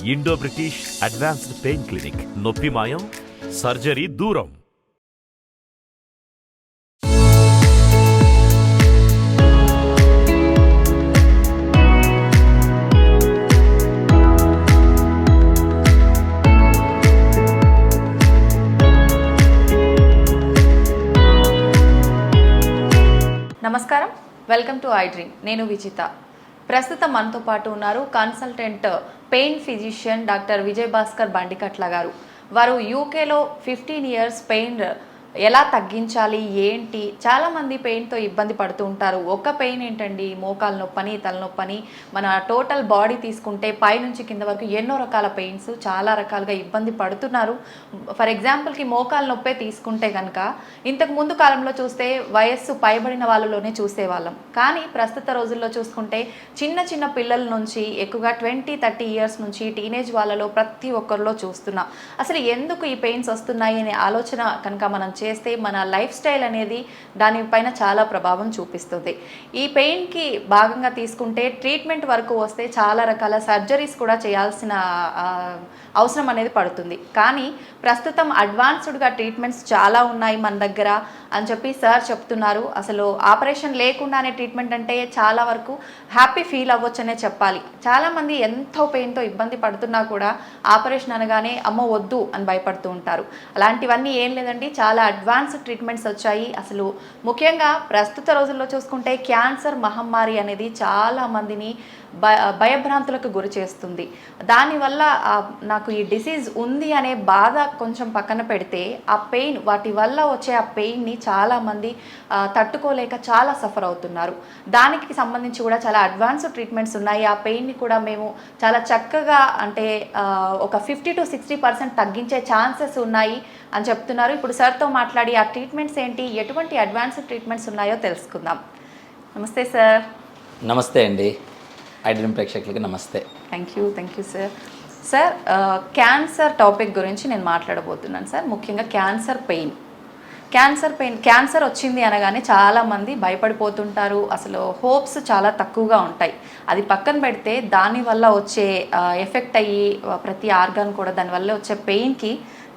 Indo British advanced pain clinic. నొప్పి మాయం, surgery దూరం. నమస్కారం, వెల్కమ్ టు ఐ డ్రీమ్. నేను విజిత. ప్రస్తుతం మనతో పాటు ఉన్నారు consultant pain physician doctor Vijay Bhaskar Bandikatla garu. వారు యూకేలో 15 years పెయిన్ ఎలా తగ్గించాలి ఏంటి, చాలామంది పెయిన్తో ఇబ్బంది పడుతూ ఉంటారు. ఒక పెయిన్ ఏంటండి, మోకాలు నొప్పని, తలనొప్పని, మన టోటల్ బాడీ తీసుకుంటే పైనుంచి కింద వరకు ఎన్నో రకాల పెయిన్స్ చాలా రకాలుగా ఇబ్బంది పడుతున్నారు. ఫర్ ఎగ్జాంపుల్కి మోకాలు నొప్పే తీసుకుంటే కనుక ఇంతకు ముందు కాలంలో చూస్తే వయస్సు పైబడిన వాళ్ళలోనే చూసేవాళ్ళం. కానీ ప్రస్తుత రోజుల్లో చూసుకుంటే చిన్న చిన్న పిల్లల నుంచి ఎక్కువగా 20-30 years నుంచి టీనేజ్ వాళ్ళలో ప్రతి ఒక్కరిలో చూస్తున్నాం. అసలు ఎందుకు ఈ పెయిన్స్ వస్తున్నాయి అనే ఆలోచన కనుక మనం చేస్తే మన లైఫ్ స్టైల్ అనేది దానిపైన చాలా ప్రభావం చూపిస్తుంది. ఈ పెయిన్కి భాగంగా తీసుకుంటే ట్రీట్మెంట్ వరకు వస్తే చాలా రకాల సర్జరీస్ కూడా చేయాల్సిన అవసరం అనేది పడుతుంది. కానీ ప్రస్తుతం అడ్వాన్స్డ్గా ట్రీట్మెంట్స్ చాలా ఉన్నాయి మన దగ్గర అని చెప్పి సార్ చెప్తున్నారు. అసలు ఆపరేషన్ లేకుండానే ట్రీట్మెంట్ అంటే చాలా వరకు హ్యాపీ ఫీల్ అవ్వచ్చనే చెప్పాలి. చాలామంది ఎంతో పెయిన్తో ఇబ్బంది పడుతున్నా కూడా ఆపరేషన్ అనగానే అమ్మో వద్దు అని భయపడుతూ ఉంటారు. అలాంటివన్నీ ఏం లేదండి, చాలా అడ్వాన్స్డ్ ట్రీట్మెంట్స్ వచ్చాయి. అసలు ముఖ్యంగా ప్రస్తుత రోజుల్లో చూసుకుంటే క్యాన్సర్ మహమ్మారి అనేది చాలామందిని భయభ్రాంతులకు గురి చేస్తుంది. దానివల్ల నాకు ఈ డిసీజ్ ఉంది అనే బాధ కొంచెం పక్కన పెడితే ఆ పెయిన్, వాటి వల్ల వచ్చే ఆ పెయిన్ని చాలామంది తట్టుకోలేక చాలా సఫర్ అవుతున్నారు. దానికి సంబంధించి కూడా చాలా అడ్వాన్స్డ్ ట్రీట్మెంట్స్ ఉన్నాయి. ఆ పెయిన్ని కూడా మేము చాలా చక్కగా అంటే ఒక 50-60% తగ్గించే ఛాన్సెస్ ఉన్నాయి అని చెప్తున్నారు. ఇప్పుడు సార్తో మాట్లాడి ఆ ట్రీట్మెంట్స్ ఏంటి, ఎటువంటి అడ్వాన్స్డ్ ట్రీట్మెంట్స్ ఉన్నాయో తెలుసుకుందాం. నమస్తే సార్. నమస్తే అండి, ఐ డ్రీమ్ ప్రేక్షకులకి నమస్తే. Thank you sir. Sir, cancer topic గురించి నేను మాట్లాడబోతున్నాను సార్. ముఖ్యంగా క్యాన్సర్ వచ్చింది అనగానే చాలామంది భయపడిపోతుంటారు. అసలు హోప్స్ చాలా తక్కువగా ఉంటాయి. అది పక్కన పెడితే దానివల్ల వచ్చే ఎఫెక్ట్ అయ్యి ప్రతి ఆర్గాన్ కూడా దానివల్ల వచ్చే పెయిన్కి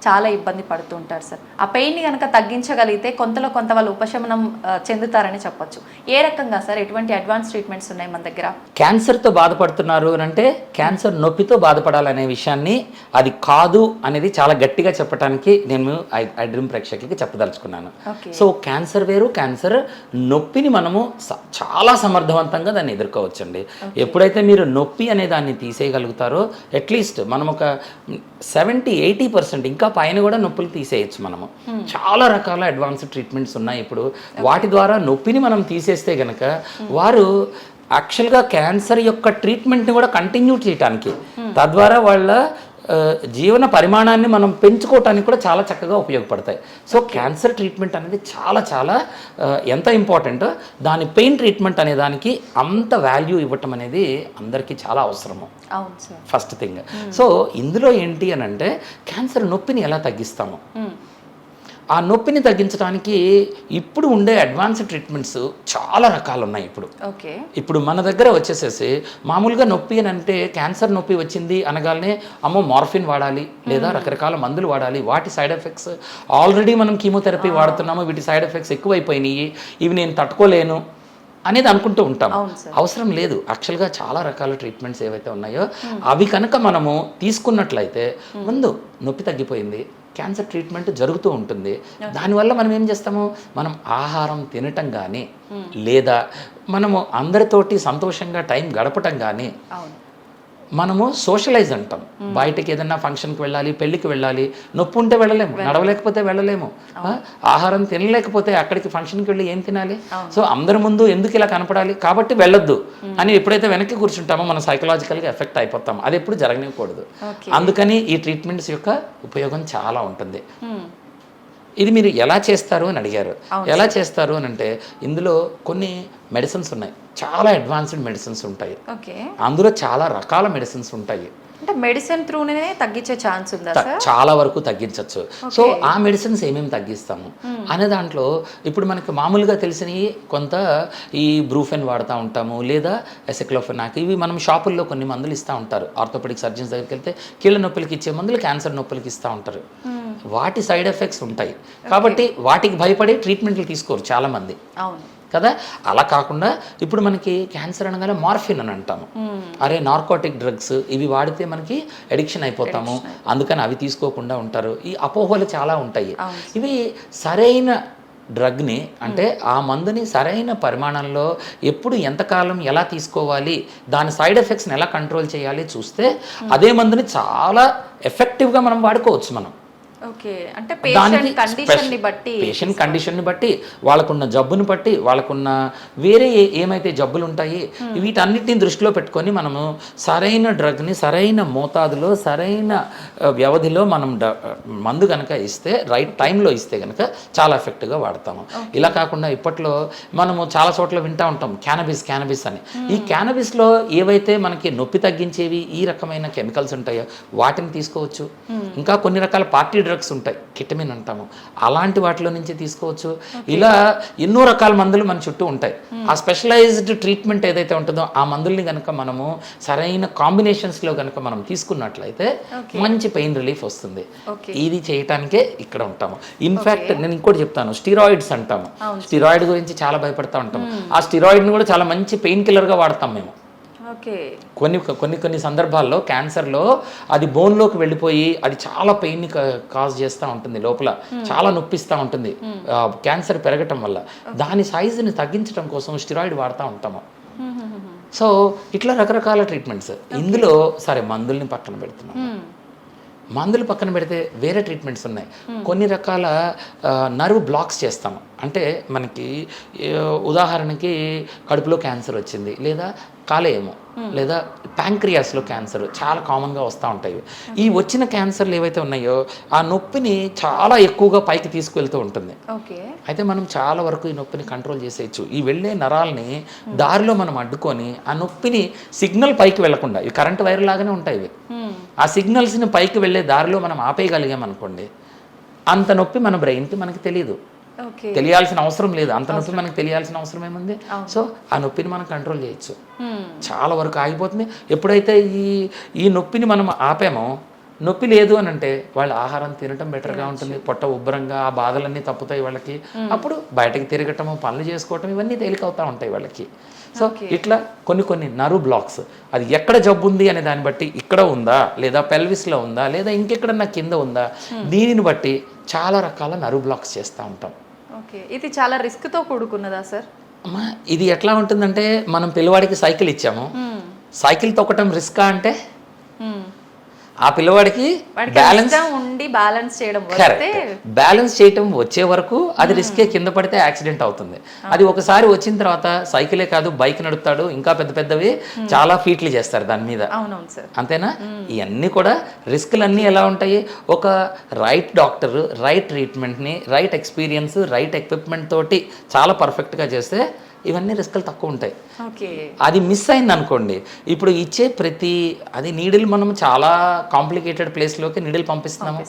చాలా ఇబ్బంది పడుతూ ఉంటారు సార్. ఆ పెయిన్ని కనుక తగ్గించగలిగితే కొంత వాళ్ళు ఉపశమనం చెందుతారని చెప్పొచ్చు. ఏ రకంగా సార్, ఎటువంటి అడ్వాన్స్ ట్రీట్మెంట్స్ ఉన్నాయి మన దగ్గర? క్యాన్సర్తో బాధపడుతున్నారు అంటే క్యాన్సర్ నొప్పితో బాధపడాలనే విషయాన్ని అది కాదు అనేది చాలా గట్టిగా చెప్పడానికి నేను ఐ డ్రీమ్ ప్రేక్షకులకి చెప్పదలుచుకున్నాను. సో క్యాన్సర్ వేరు, క్యాన్సర్ నొప్పిని మనము చాలా సమర్థవంతంగా దాన్ని ఎదుర్కోవచ్చండి. ఎప్పుడైతే మీరు నొప్పి అనే దాన్ని తీసేయగలుగుతారో అట్లీస్ట్ మనం ఒక 70-80% ఇంకా పైన కూడా నొప్పులు తీసేయచ్చు. మనము చాలా రకాల అడ్వాన్స్డ్ ట్రీట్మెంట్స్ ఉన్నాయి ఇప్పుడు. వాటి ద్వారా నొప్పిని మనం తీసేస్తే గనక వారు యాక్చువల్గా క్యాన్సర్ యొక్క ట్రీట్మెంట్ని కూడా కంటిన్యూ చేయడానికి, తద్వారా వాళ్ళ జీవన పరిమాణాన్ని మనం పెంచుకోవటానికి కూడా చాలా చక్కగా ఉపయోగపడతాయి. సో క్యాన్సర్ ట్రీట్మెంట్ అనేది చాలా ఎంత ఇంపార్టెంట్, దాని పెయిన్ ట్రీట్మెంట్ అనే దానికి అంత వాల్యూ ఇవ్వటం అనేది అందరికీ చాలా అవసరము. First thing. సో ఇందులో ఏంటి అని అంటే క్యాన్సర్ నొప్పిని ఎలా తగ్గిస్తాము, ఆ నొప్పిని తగ్గించడానికి ఇప్పుడు ఉండే అడ్వాన్స్డ్ ట్రీట్మెంట్స్ చాలా రకాలు ఉన్నాయి. ఇప్పుడు మన దగ్గర వచ్చేసేసి మామూలుగా నొప్పి అని అంటే క్యాన్సర్ నొప్పి వచ్చింది అనగానే అమ్మో మార్ఫిన్ వాడాలి లేదా రకరకాల మందులు వాడాలి, వాటి సైడ్ ఎఫెక్ట్స్ ఆల్రెడీ మనం కీమోథెరపీ వాడుతున్నాము, వీటి సైడ్ ఎఫెక్ట్స్ ఎక్కువైపోయినాయి, ఇవి నేను తట్టుకోలేను అనేది అనుకుంటూ ఉంటాం. అవసరం లేదు. యాక్చువల్గా చాలా రకాల ట్రీట్మెంట్స్ ఏవైతే ఉన్నాయో అవి కనుక మనము తీసుకున్నట్లయితే ముందు నొప్పి తగ్గిపోయింది, క్యాన్సర్ ట్రీట్మెంట్ జరుగుతూ ఉంటుంది. దానివల్ల మనం ఏం చేస్తాము, మనం ఆహారం తినటం కానీ లేదా మనము అందరితోటి సంతోషంగా టైం గడపటం కానీ, మనము సోషలైజ్ అంటాం. బయటకి ఏదన్నా ఫంక్షన్కి వెళ్ళాలి, పెళ్ళికి వెళ్ళాలి, నొప్పి ఉంటే వెళ్ళలేము, నడవలేకపోతే వెళ్ళలేము, ఆహారం తినలేకపోతే అక్కడికి ఫంక్షన్కి వెళ్ళి ఏం తినాలి? సో అందరి ముందు ఎందుకు ఇలా కనపడాలి కాబట్టి వెళ్ళొద్దు అని ఎప్పుడైతే వెనక్కి కూర్చుంటామో మనం సైకలాజికల్గా ఎఫెక్ట్ అయిపోతాం. అది ఎప్పుడు జరగనివ్వకూడదు. అందుకని ఈ ట్రీట్మెంట్స్ యొక్క ఉపయోగం చాలా ఉంటుంది. ఇది మీరు ఎలా చేస్తారు అని అడిగారు. ఎలా చేస్తారు అని అంటే ఇందులో కొన్ని మెడిసిన్స్ ఉన్నాయి, చాలా అడ్వాన్స్డ్ మెడిసిన్స్ ఉంటాయి, అందులో చాలా రకాల మెడిసిన్స్ ఉంటాయి. అంటే మెడిసిన్ త్రూనే తగ్గించే ఛాన్స్ ఉందా సార్? చాలా వరకు తగ్గించవచ్చు. సో ఆ మెడిసిన్స్ ఏమేమి తగ్గిస్తాము అనే దాంట్లో ఇప్పుడు మనకి మామూలుగా తెలిసినవి కొంత ఈ బ్రూఫెన్ వాడుతూ ఉంటాము, లేదా ఎసిక్లోఫెనాక్, ఇవి మనం షాపుల్లో కొన్ని మందులు ఇస్తూ ఉంటారు. ఆర్థోపెడిక్ సర్జన్స్ దగ్గరికి వెళ్తే కీళ్ళ నొప్పులకి ఇచ్చే మందులు క్యాన్సర్ నొప్పులకి ఇస్తూ ఉంటారు. వాటి సైడ్ ఎఫెక్ట్స్ ఉంటాయి కాబట్టి వాటికి భయపడి ట్రీట్మెంట్లు తీసుకోరు చాలామంది. అవును కదా. అలా కాకుండా ఇప్పుడు మనకి క్యాన్సర్ అనగానే మార్ఫిన్ అని అంటాము. అరే నార్కోటిక్ డ్రగ్స్ ఇవి వాడితే మనకి అడిక్షన్ అయిపోతాము, అందుకని అవి తీసుకోకుండా ఉంటారు. ఈ అపోహలు చాలా ఉంటాయి. ఇవి సరైన డ్రగ్ని అంటే ఆ మందుని సరైన పరిమాణంలో ఎప్పుడు ఎంతకాలం ఎలా తీసుకోవాలి, దాని సైడ్ ఎఫెక్ట్స్ని ఎలా కంట్రోల్ చేయాలి చూస్తే అదే మందుని చాలా ఎఫెక్టివ్గా మనం వాడుకోవచ్చు. మనం ఓకే అంటే పేషెంట్ కండిషన్ని బట్టి వాళ్ళకున్న జబ్బుని బట్టి వాళ్ళకున్న వేరే ఏమైతే జబ్బులు ఉంటాయి వీటన్నిటిని దృష్టిలో పెట్టుకొని మనము సరైన డ్రగ్ని సరైన మోతాదులో సరైన వ్యవధిలో మనం మందు కనుక ఇస్తే రైట్ టైంలో ఇస్తే కనుక చాలా ఎఫెక్టివ్గా వాడతాము. ఇలా కాకుండా ఇప్పట్లో మనము చాలా చోట్ల వింటూ ఉంటాం క్యానబిస్ అని. ఈ క్యానబిస్లో ఏవైతే మనకి నొప్పి తగ్గించేవి ఈ రకమైన కెమికల్స్ ఉంటాయో వాటిని తీసుకోవచ్చు. ఇంకా కొన్ని రకాల పార్టీ డ్రగ్స్ ఉంటాయి, కిటమిన్ అంటాము, అలాంటి వాటిలో నుంచి తీసుకోవచ్చు. ఇలా ఎన్నో రకాల మందులు మన చుట్టూ ఉంటాయి. ఆ స్పెషలైజ్డ్ ట్రీట్మెంట్ ఏదైతే ఉంటుందో ఆ మందుల్ని కనుక మనము సరైన కాంబినేషన్స్లో కనుక మనం తీసుకున్నట్లయితే మంచి పెయిన్ రిలీఫ్ వస్తుంది. ఇది చేయటానికే ఇక్కడ ఉంటాము. ఇన్ఫ్యాక్ట్ నేను ఇంకోటి చెప్తాను, స్టిరాయిడ్స్ అంటాము. స్టిరాయిడ్ గురించి చాలా భయపడతా ఉంటాము. ఆ స్టిరాయిడ్ని కూడా చాలా మంచి పెయిన్ కిల్లర్గా వాడతాం మేము. కొన్ని సందర్భాల్లో క్యాన్సర్లో అది బోన్లోకి వెళ్ళిపోయి అది చాలా పెయిన్ని కాజ్ చేస్తూ ఉంటుంది, లోపల చాలా నొప్పిస్తూ ఉంటుంది క్యాన్సర్ పెరగటం వల్ల. దాని సైజుని తగ్గించడం కోసం స్టిరాయిడ్ వాడుతూ ఉంటాము. సో ఇట్లా రకరకాల ట్రీట్మెంట్స్. ఇందులో సరే మందుల్ని పక్కన పెడుతున్నాం. మందులు పక్కన పెడితే వేరే ట్రీట్మెంట్స్ ఉన్నాయి. కొన్ని రకాల నర్వ్ బ్లాక్స్ చేస్తాము. అంటే మనకి ఉదాహరణకి కడుపులో క్యాన్సర్ వచ్చింది, లేదా కాలేయము, లేదా ప్యాంక్రియాస్లో క్యాన్సర్ చాలా కామన్గా వస్తూ ఉంటాయి. ఈ వచ్చిన క్యాన్సర్లు ఏవైతే ఉన్నాయో ఆ నొప్పిని చాలా ఎక్కువగా పైకి తీసుకువెళ్తూ ఉంటుంది. అయితే మనం చాలా వరకు ఈ నొప్పిని కంట్రోల్ చేసేయచ్చు. ఈ వెళ్ళే నరాల్ని దారిలో మనం అడ్డుకొని ఆ నొప్పిని సిగ్నల్ పైకి వెళ్లకుండా, ఇవి కరెంట్ వైర్ లాగానే ఉంటాయి ఇవి, ఆ సిగ్నల్స్ని పైకి వెళ్ళే దారిలో మనం ఆపేయగలిగామనుకోండి అంత నొప్పి మన బ్రెయిన్కి మనకి తెలియదు, తెలియాల్సిన అవసరం లేదు. అంత నొప్పి మనకు తెలియాల్సిన అవసరం ఏముంది? సో ఆ నొప్పిని మనం కంట్రోల్ చేయొచ్చు. చాలా వరకు ఆగిపోతుంది. ఎప్పుడైతే ఈ నొప్పిని మనం ఆపామో, నొప్పి లేదు అని అంటే వాళ్ళు ఆహారం తినటం బెటర్గా ఉంటుంది, పొట్ట ఉబ్బరంగా, ఆ బాధలన్నీ తప్పుతాయి వాళ్ళకి. అప్పుడు బయటకు తిరగటము, పనులు చేసుకోవటం ఇవన్నీ తేలికవుతూ ఉంటాయి వాళ్ళకి. సో ఇట్లా కొన్ని నర్వ్ బ్లాక్స్, అది ఎక్కడ జబ్బు ఉంది అనే దాన్ని బట్టి ఇక్కడ ఉందా, లేదా పెల్విస్లో ఉందా, లేదా ఇంకెక్కడన్నా కింద ఉందా, దీనిని బట్టి చాలా రకాల నర్వ్ బ్లాక్స్ చేస్తూ ఉంటాం. ఇది చాలా రిస్క్తో కూడుకున్నదా సార్? అమ్మా ఇది ఎట్లా ఉంటుందంటే, మనం పిల్లవాడికి సైకిల్ ఇచ్చాము, సైకిల్ తొక్కటం రిస్కా అంటే ఆ పిల్లవాడికి బ్యాలెన్స్ చేయటం వచ్చే వరకు అది రిస్కే, కింద పడితే యాక్సిడెంట్ అవుతుంది. అది ఒకసారి వచ్చిన తర్వాత సైకిలే కాదు బైక్ నడుపుతాడు, ఇంకా పెద్దవి చాలా ఫీట్లు చేస్తారు దాని మీద. అంతేనా? ఇవన్నీ కూడా రిస్క్లన్నీ ఎలా ఉంటాయి? ఒక రైట్ డాక్టర్ రైట్ ట్రీట్మెంట్ని, రైట్ ఎక్స్పీరియన్స్, రైట్ ఎక్విప్మెంట్ తోటి చాలా పర్ఫెక్ట్గా చేస్తే ఇవన్నీ రిస్కులు తక్కువ ఉంటాయి. అది మిస్ అయింది అనుకోండి, ఇప్పుడు ఇచ్చే అది నీడిల్ మనం చాలా కాంప్లికేటెడ్ ప్లేస్లోకి నీడిల్ పంపిస్తున్నాము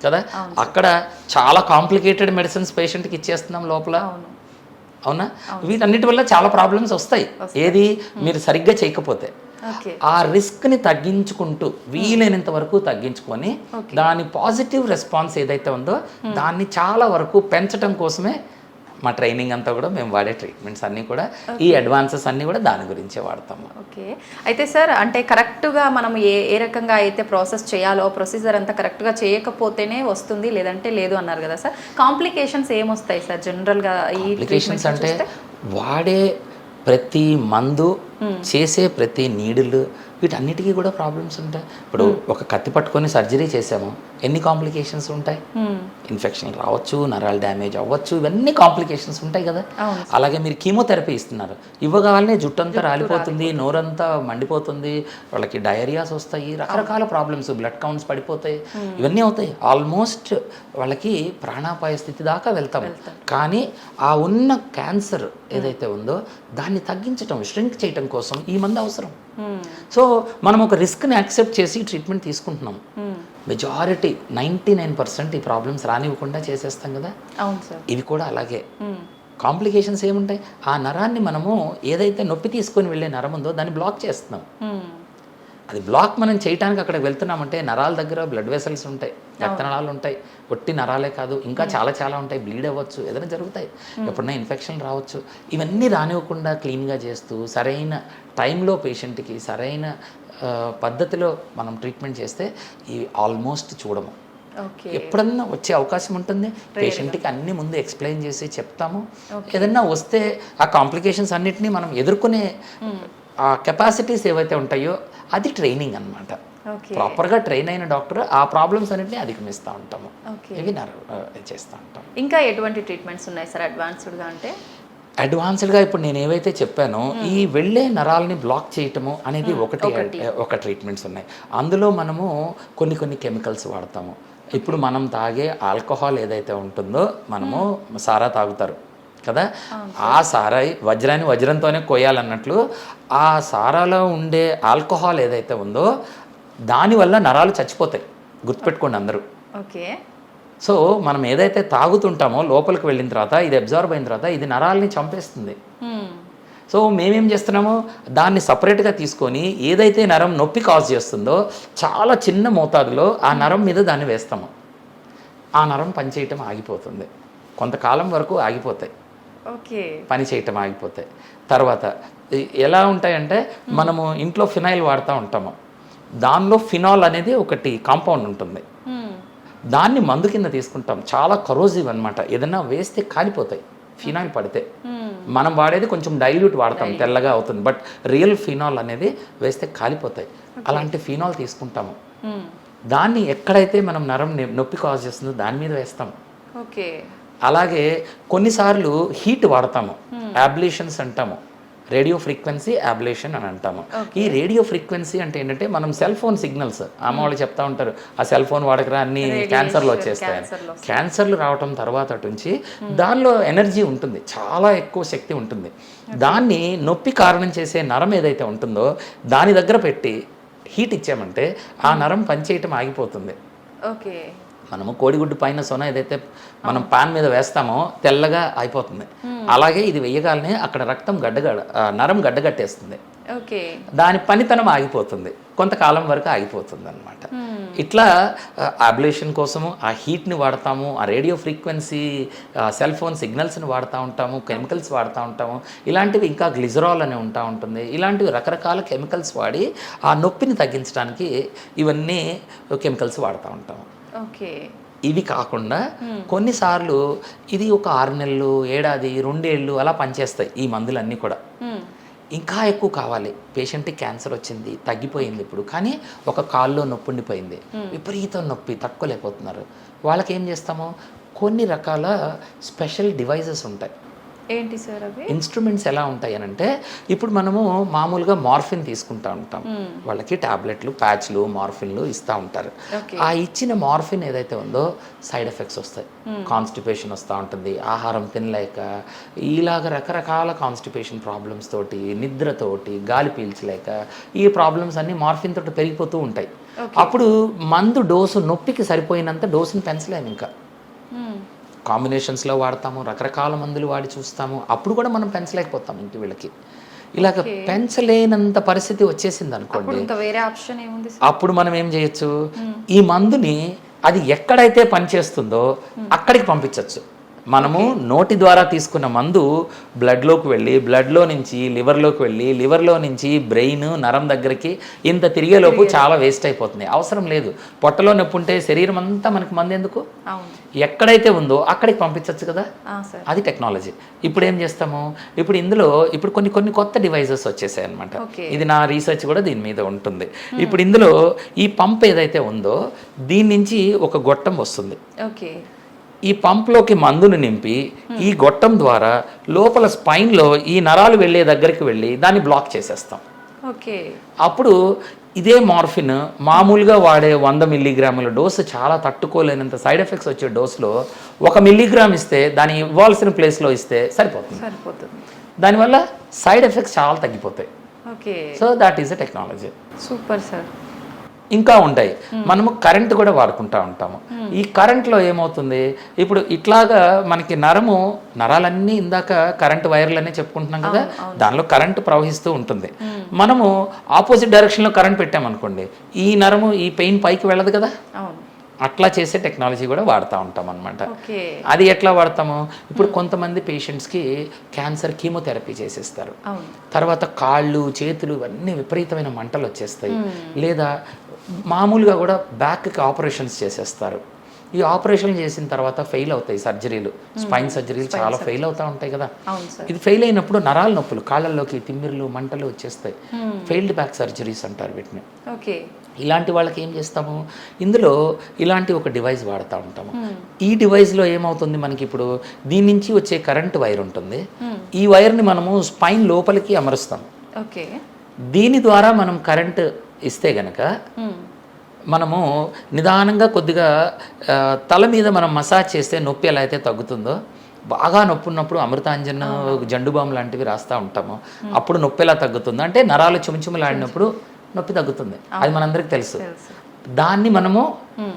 కదా, అక్కడ చాలా కాంప్లికేటెడ్ మెడిసిన్స్ పేషెంట్కి ఇచ్చేస్తున్నాం లోపల. అవునా? వీటన్నిటి వల్ల చాలా ప్రాబ్లమ్స్ వస్తాయి, ఏది మీరు సరిగ్గా చేయకపోతే. ఆ రిస్క్ని తగ్గించుకుంటూ వీలైనంత వరకు తగ్గించుకొని దాని పాజిటివ్ రెస్పాన్స్ ఏదైతే ఉందో దాన్ని చాలా వరకు పెంచడం కోసమే మా ట్రైనింగ్ అంతా కూడా మేము వాడే ట్రీట్మెంట్స్ అన్నీ కూడా ఈ అడ్వాన్సెస్ అన్నీ కూడా దాని గురించే వాడతాము. ఓకే. అయితే సార్ అంటే కరెక్ట్గా మనం ఏ రకంగా అయితే ప్రాసెస్ చేయాలో ప్రొసీజర్ అంతా కరెక్ట్గా చేయకపోతేనే వస్తుంది, లేదంటే లేదు అన్నారు కదా సార్. కాంప్లికేషన్స్ ఏమొస్తాయి సార్ జనరల్గా? ఈ కాంప్లికేషన్స్ అంటే వాడే ప్రతి మందు, చేసే ప్రతి నీడిల్, వీటన్నిటికీ కూడా ప్రాబ్లమ్స్ ఉంటాయి. ఇప్పుడు ఒక కత్తి పట్టుకొని సర్జరీ చేసాము, ఎన్ని కాంప్లికేషన్స్ ఉంటాయి? ఇన్ఫెక్షన్ రావచ్చు, నరాలు డ్యామేజ్ అవ్వచ్చు, ఇవన్నీ కాంప్లికేషన్స్ ఉంటాయి కదా. అలాగే మీరు కీమోథెరపీ ఇస్తున్నారు, ఇవ్వగానే జుట్టంతా రాలిపోతుంది, నోరంతా మండిపోతుంది, వాళ్ళకి డయేరియాస్ వస్తాయి, రకరకాల ప్రాబ్లమ్స్, బ్లడ్ కౌంట్స్ పడిపోతాయి, ఇవన్నీ అవుతాయి. ఆల్మోస్ట్ వాళ్ళకి ప్రాణాపాయ స్థితి దాకా వెళ్తాము. కానీ ఆ ఉన్న క్యాన్సర్ ఏదైతే ఉందో దాన్ని తగ్గించటం, ష్రింక్ చేయటం చేయటం కోసం ఈ మందు అవసరం. సో మనం ఒక రిస్క్ని యాక్సెప్ట్ చేసి ట్రీట్మెంట్ తీసుకుంటున్నాం. మెజారిటీ 99% ఈ ప్రాబ్లమ్స్ రానివ్వకుండా చేసేస్తాం కదా. అవును సార్. ఇవి కూడా అలాగే. కాంప్లికేషన్స్ ఏముంటాయి, ఆ నరాన్ని మనము ఏదైతే నొప్పి తీసుకొని వెళ్ళే నరం ఉందో దాన్ని బ్లాక్ చేస్తున్నాం. అది బ్లాక్ మనం చేయడానికి అక్కడికి వెళ్తున్నామంటే నరాల దగ్గర బ్లడ్ వెసల్స్ ఉంటాయి, రక్తనాళాలు ఉంటాయి, ఒట్టి నరాలే కాదు ఇంకా చాలా చాలా ఉంటాయి, బ్లీడ్ అవ్వచ్చు, ఏదైనా జరుగుతాయి, ఎప్పుడైనా ఇన్ఫెక్షన్ రావచ్చు. ఇవన్నీ రానివ్వకుండా క్లీన్గా చేస్తూ సరైన టైంలో పేషెంట్కి సరైన పద్ధతిలో మనం ట్రీట్మెంట్ చేస్తే ఇవి ఆల్మోస్ట్ చూడము. ఎప్పుడన్నా వచ్చే అవకాశం ఉంటుంది. పేషెంట్కి అన్ని ముందు ఎక్స్ప్లెయిన్ చేసి చెప్తాము. ఏదన్నా వస్తే ఆ కాంప్లికేషన్స్ అన్నిటినీ మనం ఎదుర్కొనే ఆ కెపాసిటీస్ ఏవైతే ఉంటాయో అది ట్రైనింగ్ అనమాట. ప్రాపర్గా ట్రైన్ అయిన డాక్టర్ ఆ ప్రాబ్లమ్స్ అన్నింటినీ అధిగమిస్తూ ఉంటాము, ఇవి చేస్తూ ఉంటాం. ఇంకా ఎటువంటి ట్రీట్మెంట్స్ ఉన్నాయి సార్ అడ్వాన్స్డ్గా? అంటే అడ్వాన్స్డ్గా ఇప్పుడు నేను ఏవైతే చెప్పానో ఈ వెళ్ళే నరాలని బ్లాక్ చేయటము అనేది ఒక ట్రీట్మెంట్స్ ఉన్నాయి. అందులో మనము కొన్ని కెమికల్స్ వాడతాము. ఇప్పుడు మనం తాగే ఆల్కహాల్ ఏదైతే ఉంటుందో, మనము సారా తాగుతారు కదా, ఆ సారాయి వజ్రాన్ని వజ్రంతోనే కొయ్యాలన్నట్లు ఆ సారాలో ఉండే ఆల్కహాల్ ఏదైతే ఉందో దానివల్ల నరాలు చచ్చిపోతాయి. గుర్తుపెట్టుకోండి అందరూ. ఓకే. సో మనం ఏదైతే తాగుతుంటామో లోపలికి వెళ్ళిన తర్వాత ఇది అబ్జర్వ్ అయిన తర్వాత ఇది నరాలని చంపేస్తుంది. సో మేమేం చేస్తున్నాము, దాన్ని సపరేట్గా తీసుకొని ఏదైతే నరం నొప్పి కాజ్ చేస్తుందో చాలా చిన్న మోతాదులో ఆ నరం మీద దాన్ని వేస్తాము. ఆ నరం పనిచేయటం ఆగిపోతుంది, కొంతకాలం వరకు ఆగిపోతాయి, పని చేయటం ఆగిపోతాయి. తర్వాత ఎలా ఉంటాయంటే మనము ఇంట్లో ఫినాయిల్ వాడుతూ ఉంటాము, దానిలో ఫినాల్ అనేది ఒకటి కాంపౌండ్ ఉంటుంది, దాన్ని మందు కింద తీసుకుంటాం. చాలా కరోజివ్ అనమాట, ఏదైనా వేస్తే కాలిపోతాయి ఫినాయిల్ పడితే. మనం వాడేది కొంచెం డైల్యూట్ వాడతాం, తెల్లగా అవుతుంది, బట్ రియల్ ఫినాల్ అనేది వేస్తే కాలిపోతాయి. అలాంటి ఫినాల్ తీసుకుంటాము, దాన్ని ఎక్కడైతే మనం నరం నొప్పి కాజ్ చేస్తుందో దాని మీద వేస్తాం. అలాగే కొన్నిసార్లు హీట్ వాడతాము, అబ్లేషన్స్ అంటాము, రేడియో ఫ్రీక్వెన్సీ అబ్లేషన్ అని అంటాము. ఈ రేడియో ఫ్రీక్వెన్సీ అంటే ఏంటంటే మనం సెల్ ఫోన్ సిగ్నల్స్, అమ్మ వాళ్ళు చెప్తా ఉంటారు ఆ సెల్ ఫోన్ వాడకరా అన్ని క్యాన్సర్లు వచ్చేస్తాయి. క్యాన్సర్లు రావటం తర్వాత నుంచి దానిలో ఎనర్జీ ఉంటుంది, చాలా ఎక్కువ శక్తి ఉంటుంది. దాన్ని నొప్పి కారణం చేసే నరం ఏదైతే ఉంటుందో దాని దగ్గర పెట్టి హీట్ ఇచ్చామంటే ఆ నరం పనిచేయటం ఆగిపోతుంది. మనము కోడిగుడ్డు పైన సొన ఏదైతే మనం పాన్ మీద వేస్తామో తెల్లగా అయిపోతుంది, అలాగే ఇది వేయగానే అక్కడ రక్తం నరం గడ్డగట్టేస్తుంది, దాని పనితనం ఆగిపోతుంది, కొంతకాలం వరకు ఆగిపోతుంది అనమాట. ఇట్లా అబ్లేషన్ కోసము ఆ హీట్ని వాడతాము, ఆ రేడియో ఫ్రీక్వెన్సీ సెల్ ఫోన్ సిగ్నల్స్ని వాడుతూ ఉంటాము, కెమికల్స్ వాడుతూ ఉంటాము. ఇలాంటివి ఇంకా గ్లిజరాల్ అని ఉంటుంది. ఇలాంటివి రకరకాల కెమికల్స్ వాడి ఆ నొప్పిని తగ్గించడానికి ఇవన్నీ కెమికల్స్ వాడుతూ ఉంటాము. ఇవి కాకుండా కొన్నిసార్లు ఇది ఒక 6 నెలలు, ఏడాది, 2 ఏళ్ళు అలా పనిచేస్తాయి ఈ మందులన్నీ కూడా. ఇంకా ఎక్కువ కావాలి, పేషెంట్కి క్యాన్సర్ వచ్చింది, తగ్గిపోయింది ఇప్పుడు, కానీ ఒక కాల్లో నొప్పి ఉండిపోయింది, విపరీతం నొప్పి తట్టుకోలేకపోతున్నారు. వాళ్ళకి ఏం చేస్తాము, కొన్ని రకాల స్పెషల్ డివైజెస్ ఉంటాయి. ఏంటి సార్ అవి? ఇన్స్ట్రుమెంట్స్ ఎలా ఉంటాయి అని అంటే, ఇప్పుడు మనము మామూలుగా మార్ఫిన్ తీసుకుంటూ ఉంటాం, వాళ్ళకి టాబ్లెట్లు, ప్యాచ్లు, మార్ఫిన్లు ఇస్తూ ఉంటారు. ఆ ఇచ్చిన మార్ఫిన్ ఏదైతే ఉందో సైడ్ ఎఫెక్ట్స్ వస్తాయి, కాన్స్టిపేషన్ వస్తూ ఉంటుంది, ఆహారం తినలేక, ఇలాగ రకరకాల కాన్స్టిపేషన్ ప్రాబ్లమ్స్ తోటి, నిద్రతోటి, గాలి పీల్చలేక ఈ ప్రాబ్లమ్స్ అన్నీ మార్ఫిన్ తోటి పెరిగిపోతూ ఉంటాయి. అప్పుడు మందు డోసు నొప్పికి సరిపోయినంత డోసుని పెంచలేము, ఇంకా కాంబినేషన్స్లో వాడతాము, రకరకాల మందులు వాడి చూస్తాము, అప్పుడు కూడా మనం పెంచలేకపోతాం ఇంటి వీళ్ళకి. ఇలాగ పెంచలేనంత పరిస్థితి వచ్చేసింది అనుకోండి, అప్పుడు మనం ఏం చేయొచ్చు, ఈ మందుని అది ఎక్కడైతే పనిచేస్తుందో అక్కడికి పంపించవచ్చు. మనము నోటి ద్వారా తీసుకున్న మందు బ్లడ్లోకి వెళ్ళి, బ్లడ్లో నుంచి లివర్లోకి వెళ్ళి, లివర్లో నుంచి బ్రెయిన్, నరం దగ్గరికి ఇంత తిరిగేలోపు చాలా వేస్ట్ అయిపోతుంది, అవసరం లేదు. పొట్టలో నొప్పి ఉంటే శరీరం అంతా మనకి మందు ఎందుకు, ఎక్కడైతే ఉందో అక్కడికి పంపించవచ్చు కదా, అది టెక్నాలజీ. ఇప్పుడు ఏం చేస్తాము, ఇప్పుడు ఇందులో కొన్ని కొత్త డివైజెస్ వచ్చేసాయి అనమాట. ఇది నా రీసెర్చ్ కూడా దీని మీద ఉంటుంది. ఇప్పుడు ఇందులో ఈ పంప్ ఏదైతే ఉందో దీని నుంచి ఒక గొట్టం వస్తుంది, ఈ పంప్లోకి మందుని నింపి ఈ గొట్టం ద్వారా లోపల స్పైన్లో ఈ నరాలు వెళ్ళే దగ్గరికి వెళ్ళి దాన్ని బ్లాక్ చేసేస్తాం. అప్పుడు ఇదే మార్ఫిన్ మామూలుగా వాడే 100 మిల్లీగ్రాముల డోసు చాలా తట్టుకోలేనంత సైడ్ ఎఫెక్ట్స్ వచ్చే డోసులో 1 మిల్లీగ్రామ్ ఇస్తే దాన్ని ఇవ్వాల్సిన ప్లేస్లో ఇస్తే సరిపోతుంది. దానివల్ల సైడ్ ఎఫెక్ట్స్ చాలా తగ్గిపోతాయి. Okay. So that is a technology. Super sir. ఇంకా ఉంటాయి. మనము కరెంట్ కూడా వాడుకుంటూ ఉంటాము. ఈ కరెంట్లో ఏమవుతుంది, ఇప్పుడు ఇట్లాగా మనకి నరాలన్నీ ఇందాక కరెంట్ వైర్లనే చెప్పుకుంటున్నాం కదా, దానిలో కరెంట్ ప్రవహిస్తూ ఉంటుంది. మనము ఆపోజిట్ డైరెక్షన్లో కరెంట్ పెట్టామనుకోండి, ఈ నరము ఈ పెయిన్ పైకి వెళ్ళదు కదా, అట్లా చేసే టెక్నాలజీ కూడా వాడుతూ ఉంటాం అనమాట. అది ఎట్లా వాడతాము, ఇప్పుడు కొంతమంది పేషెంట్స్కి క్యాన్సర్ కీమోథెరపీ చేసేస్తారు, తర్వాత కాళ్ళు చేతులు ఇవన్నీ విపరీతమైన మంటలు వచ్చేస్తాయి, లేదా మామూలుగా కూడా బ్యాక్కి ఆపరేషన్స్ చేసేస్తారు. ఈ ఆపరేషన్ చేసిన తర్వాత ఫెయిల్ అవుతాయి సర్జరీలు, స్పైన్ సర్జరీలు చాలా ఫెయిల్ అవుతూ ఉంటాయి కదా. ఇది ఫెయిల్ అయినప్పుడు నరాల నొప్పులు, కాళ్ళల్లోకి తిమ్మిర్లు మంటలు వచ్చేస్తాయి, ఫెయిల్డ్ బ్యాక్ సర్జరీస్ అంటారు వీటిని. ఇలాంటి వాళ్ళకి ఏం చేస్తాము, ఇందులో ఇలాంటి ఒక డివైస్ వాడుతూ ఉంటాము. ఈ డివైస్లో ఏమవుతుంది, మనకి ఇప్పుడు దీని నుంచి వచ్చే కరెంట్ వైర్ ఉంటుంది, ఈ వైర్ని మనము స్పైన్ లోపలికి అమరుస్తాం. దీని ద్వారా మనం కరెంట్ ఇస్తే గనక మనము నిదానంగా కొద్దిగా తల మీద మనం మసాజ్ చేస్తే నొప్పి ఎలా అయితే తగ్గుతుందో, బాగా నొప్పి ఉన్నప్పుడు అమృతాంజన్ జండుబామ్ లాంటివి రాస్తూ ఉంటాము, అప్పుడు నొప్పి ఎలా తగ్గుతుందో అంటే నరాలు చుమచుమలాడినప్పుడు నొప్పి తగ్గుతుంది, అది మనందరికీ తెలుసు. దాన్ని మనము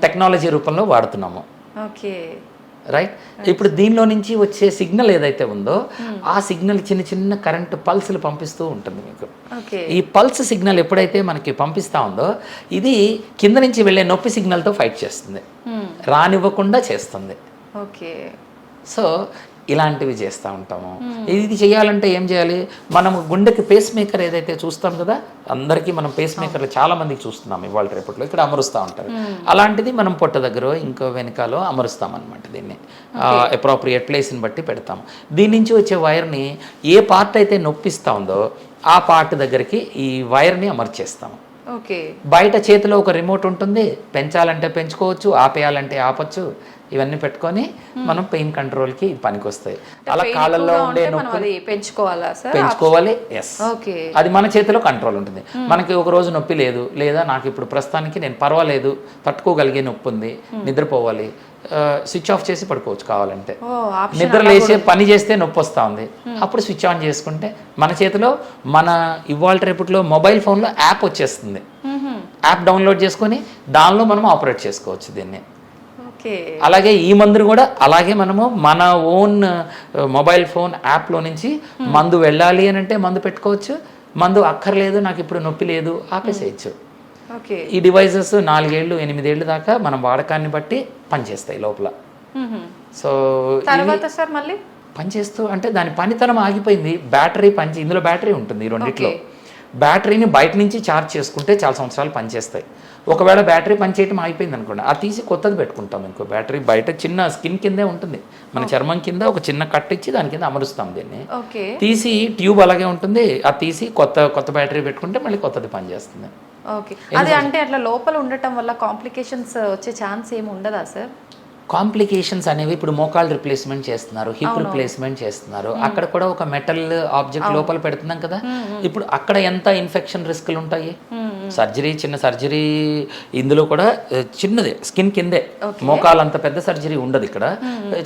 టెక్నాలజీ రూపంలో వాడుతున్నాము. రైట్. ఇప్పుడు దీనిలో నుంచి వచ్చే సిగ్నల్ ఏదైతే ఉందో ఆ సిగ్నల్ చిన్న చిన్న కరెంట్ పల్స్లు పంపిస్తూ ఉంటుంది మీకు. ఈ పల్స్ సిగ్నల్ ఎప్పుడైతే మనకి పంపిస్తూ ఉందో ఇది కింద నుంచి వెళ్ళే నొప్పి సిగ్నల్తో ఫైట్ చేస్తుంది, రానివ్వకుండా చేస్తుంది. సో ఇలాంటివి చేస్తూ ఉంటాము. ఇది చేయాలంటే ఏం చేయాలి, మనము గుండెకి పేస్ మేకర్ ఏదైతే చూస్తాం కదా, అందరికీ మనం పేస్ మేకర్లు చాలా మందికి చూస్తున్నాం ఇవాళ రేపట్లో, ఇక్కడ అమరుస్తూ ఉంటారు. అలాంటిది మనం పొట్ట దగ్గర ఇంకో వెనకాలో అమరుస్తాం అనమాట. దీన్ని అప్రోప్రియేట్ ప్లేస్ని బట్టి పెడతాము. దీని నుంచి వచ్చే వైర్ని ఏ పార్ట్ అయితే నొప్పిస్తూ ఉందో ఆ పార్ట్ దగ్గరికి ఈ వైర్ని అమర్చేస్తాము. బయట చేతిలో ఒక రిమోట్ ఉంటుంది, పెంచాలంటే పెంచుకోవచ్చు, ఆపేయాలంటే ఆపచ్చు. ఇవన్నీ పెట్టుకొని మనం పెయిన్ కంట్రోల్కి పనికొస్తాయి. అలా కాళ్ళల్లో ఉండే నొప్పి పెంచుకోవాలి. ఎస్, అది మన చేతిలో కంట్రోల్ ఉంటుంది. మనకి ఒక రోజు నొప్పి లేదు, లేదా నాకు ఇప్పుడు ప్రస్తుతానికి నేను పర్వాలేదు, తట్టుకోగలిగే నొప్పి ఉంది, నిద్రపోవాలి, స్విచ్ ఆఫ్ చేసి పడుకోవచ్చు కావాలంటే. నిద్ర లేచే పని చేస్తే నొప్పి వస్తూ ఉంది, అప్పుడు స్విచ్ ఆన్ చేసుకుంటే మన చేతిలో, మన ఇవాళ రేపట్లో మొబైల్ ఫోన్లో యాప్ వచ్చేస్తుంది, యాప్ డౌన్లోడ్ చేసుకొని దానిలో మనం ఆపరేట్ చేసుకోవచ్చు దీన్ని. అలాగే ఈ మందును కూడా అలాగే మనము మన ఓన్ మొబైల్ ఫోన్ యాప్లో నుంచి మందు వెళ్ళాలి అని అంటే మందు పెట్టుకోవచ్చు, మందు అక్కర్లేదు నాకు ఇప్పుడు నొప్పి లేదు ఆపేసేయచ్చు. ఈ డివైజెస్ 4 ఏళ్ళు 8 ఏళ్ళు దాకా మనం వాడకాన్ని బట్టి పనిచేస్తాయి లోపల. సో పనిచేస్తూ అంటే దాని పనితనం ఆగిపోయింది, బ్యాటరీ ఇందులో బ్యాటరీ ఉంటుంది ఈ రెండిట్లో. బ్యాటరీని బయట నుంచి ఛార్జ్ చేసుకుంటే చాలా సంవత్సరాలు పనిచేస్తాయి. ఒకవేళ బ్యాటరీ పనిచేయటం అయిపోయింది అనుకోండి, అది తీసి కొత్తది పెట్టుకుంటాం. ఇంకో బ్యాటరీ బయట చిన్న స్కిన్ కిందే ఉంటుంది, మన చర్మం కింద ఒక చిన్న కట్ ఇచ్చి దాని కింద అమరుస్తాం. దీన్ని తీసి ట్యూబ్ అలాగే ఉంటుంది, అది తీసి కొత్త బ్యాటరీ పెట్టుకుంటే మళ్ళీ కొత్తది పనిచేస్తుంది. అది అంటే అట్లా లోపల ఉండటం వల్ల కాంప్లికేషన్స్ వచ్చే ఛాన్స్ ఏమి ఉండదా సార్? కాంప్లికేషన్స్ అనేవి ఇప్పుడు మోకాల్ రిప్లేస్మెంట్ చేస్తున్నారు, హిప్ రిప్లేస్మెంట్ చేస్తున్నారు, అక్కడ కూడా ఒక మెటల్ ఆబ్జెక్ట్ లోపల పెడుతున్నాం కదా, ఇప్పుడు అక్కడ ఎంత ఇన్ఫెక్షన్ రిస్క్లు ఉంటాయి. చిన్న సర్జరీ ఇందులో కూడా చిన్నదే స్కిన్ కిందే, మోకాలు అంత పెద్ద సర్జరీ ఉండదు, ఇక్కడ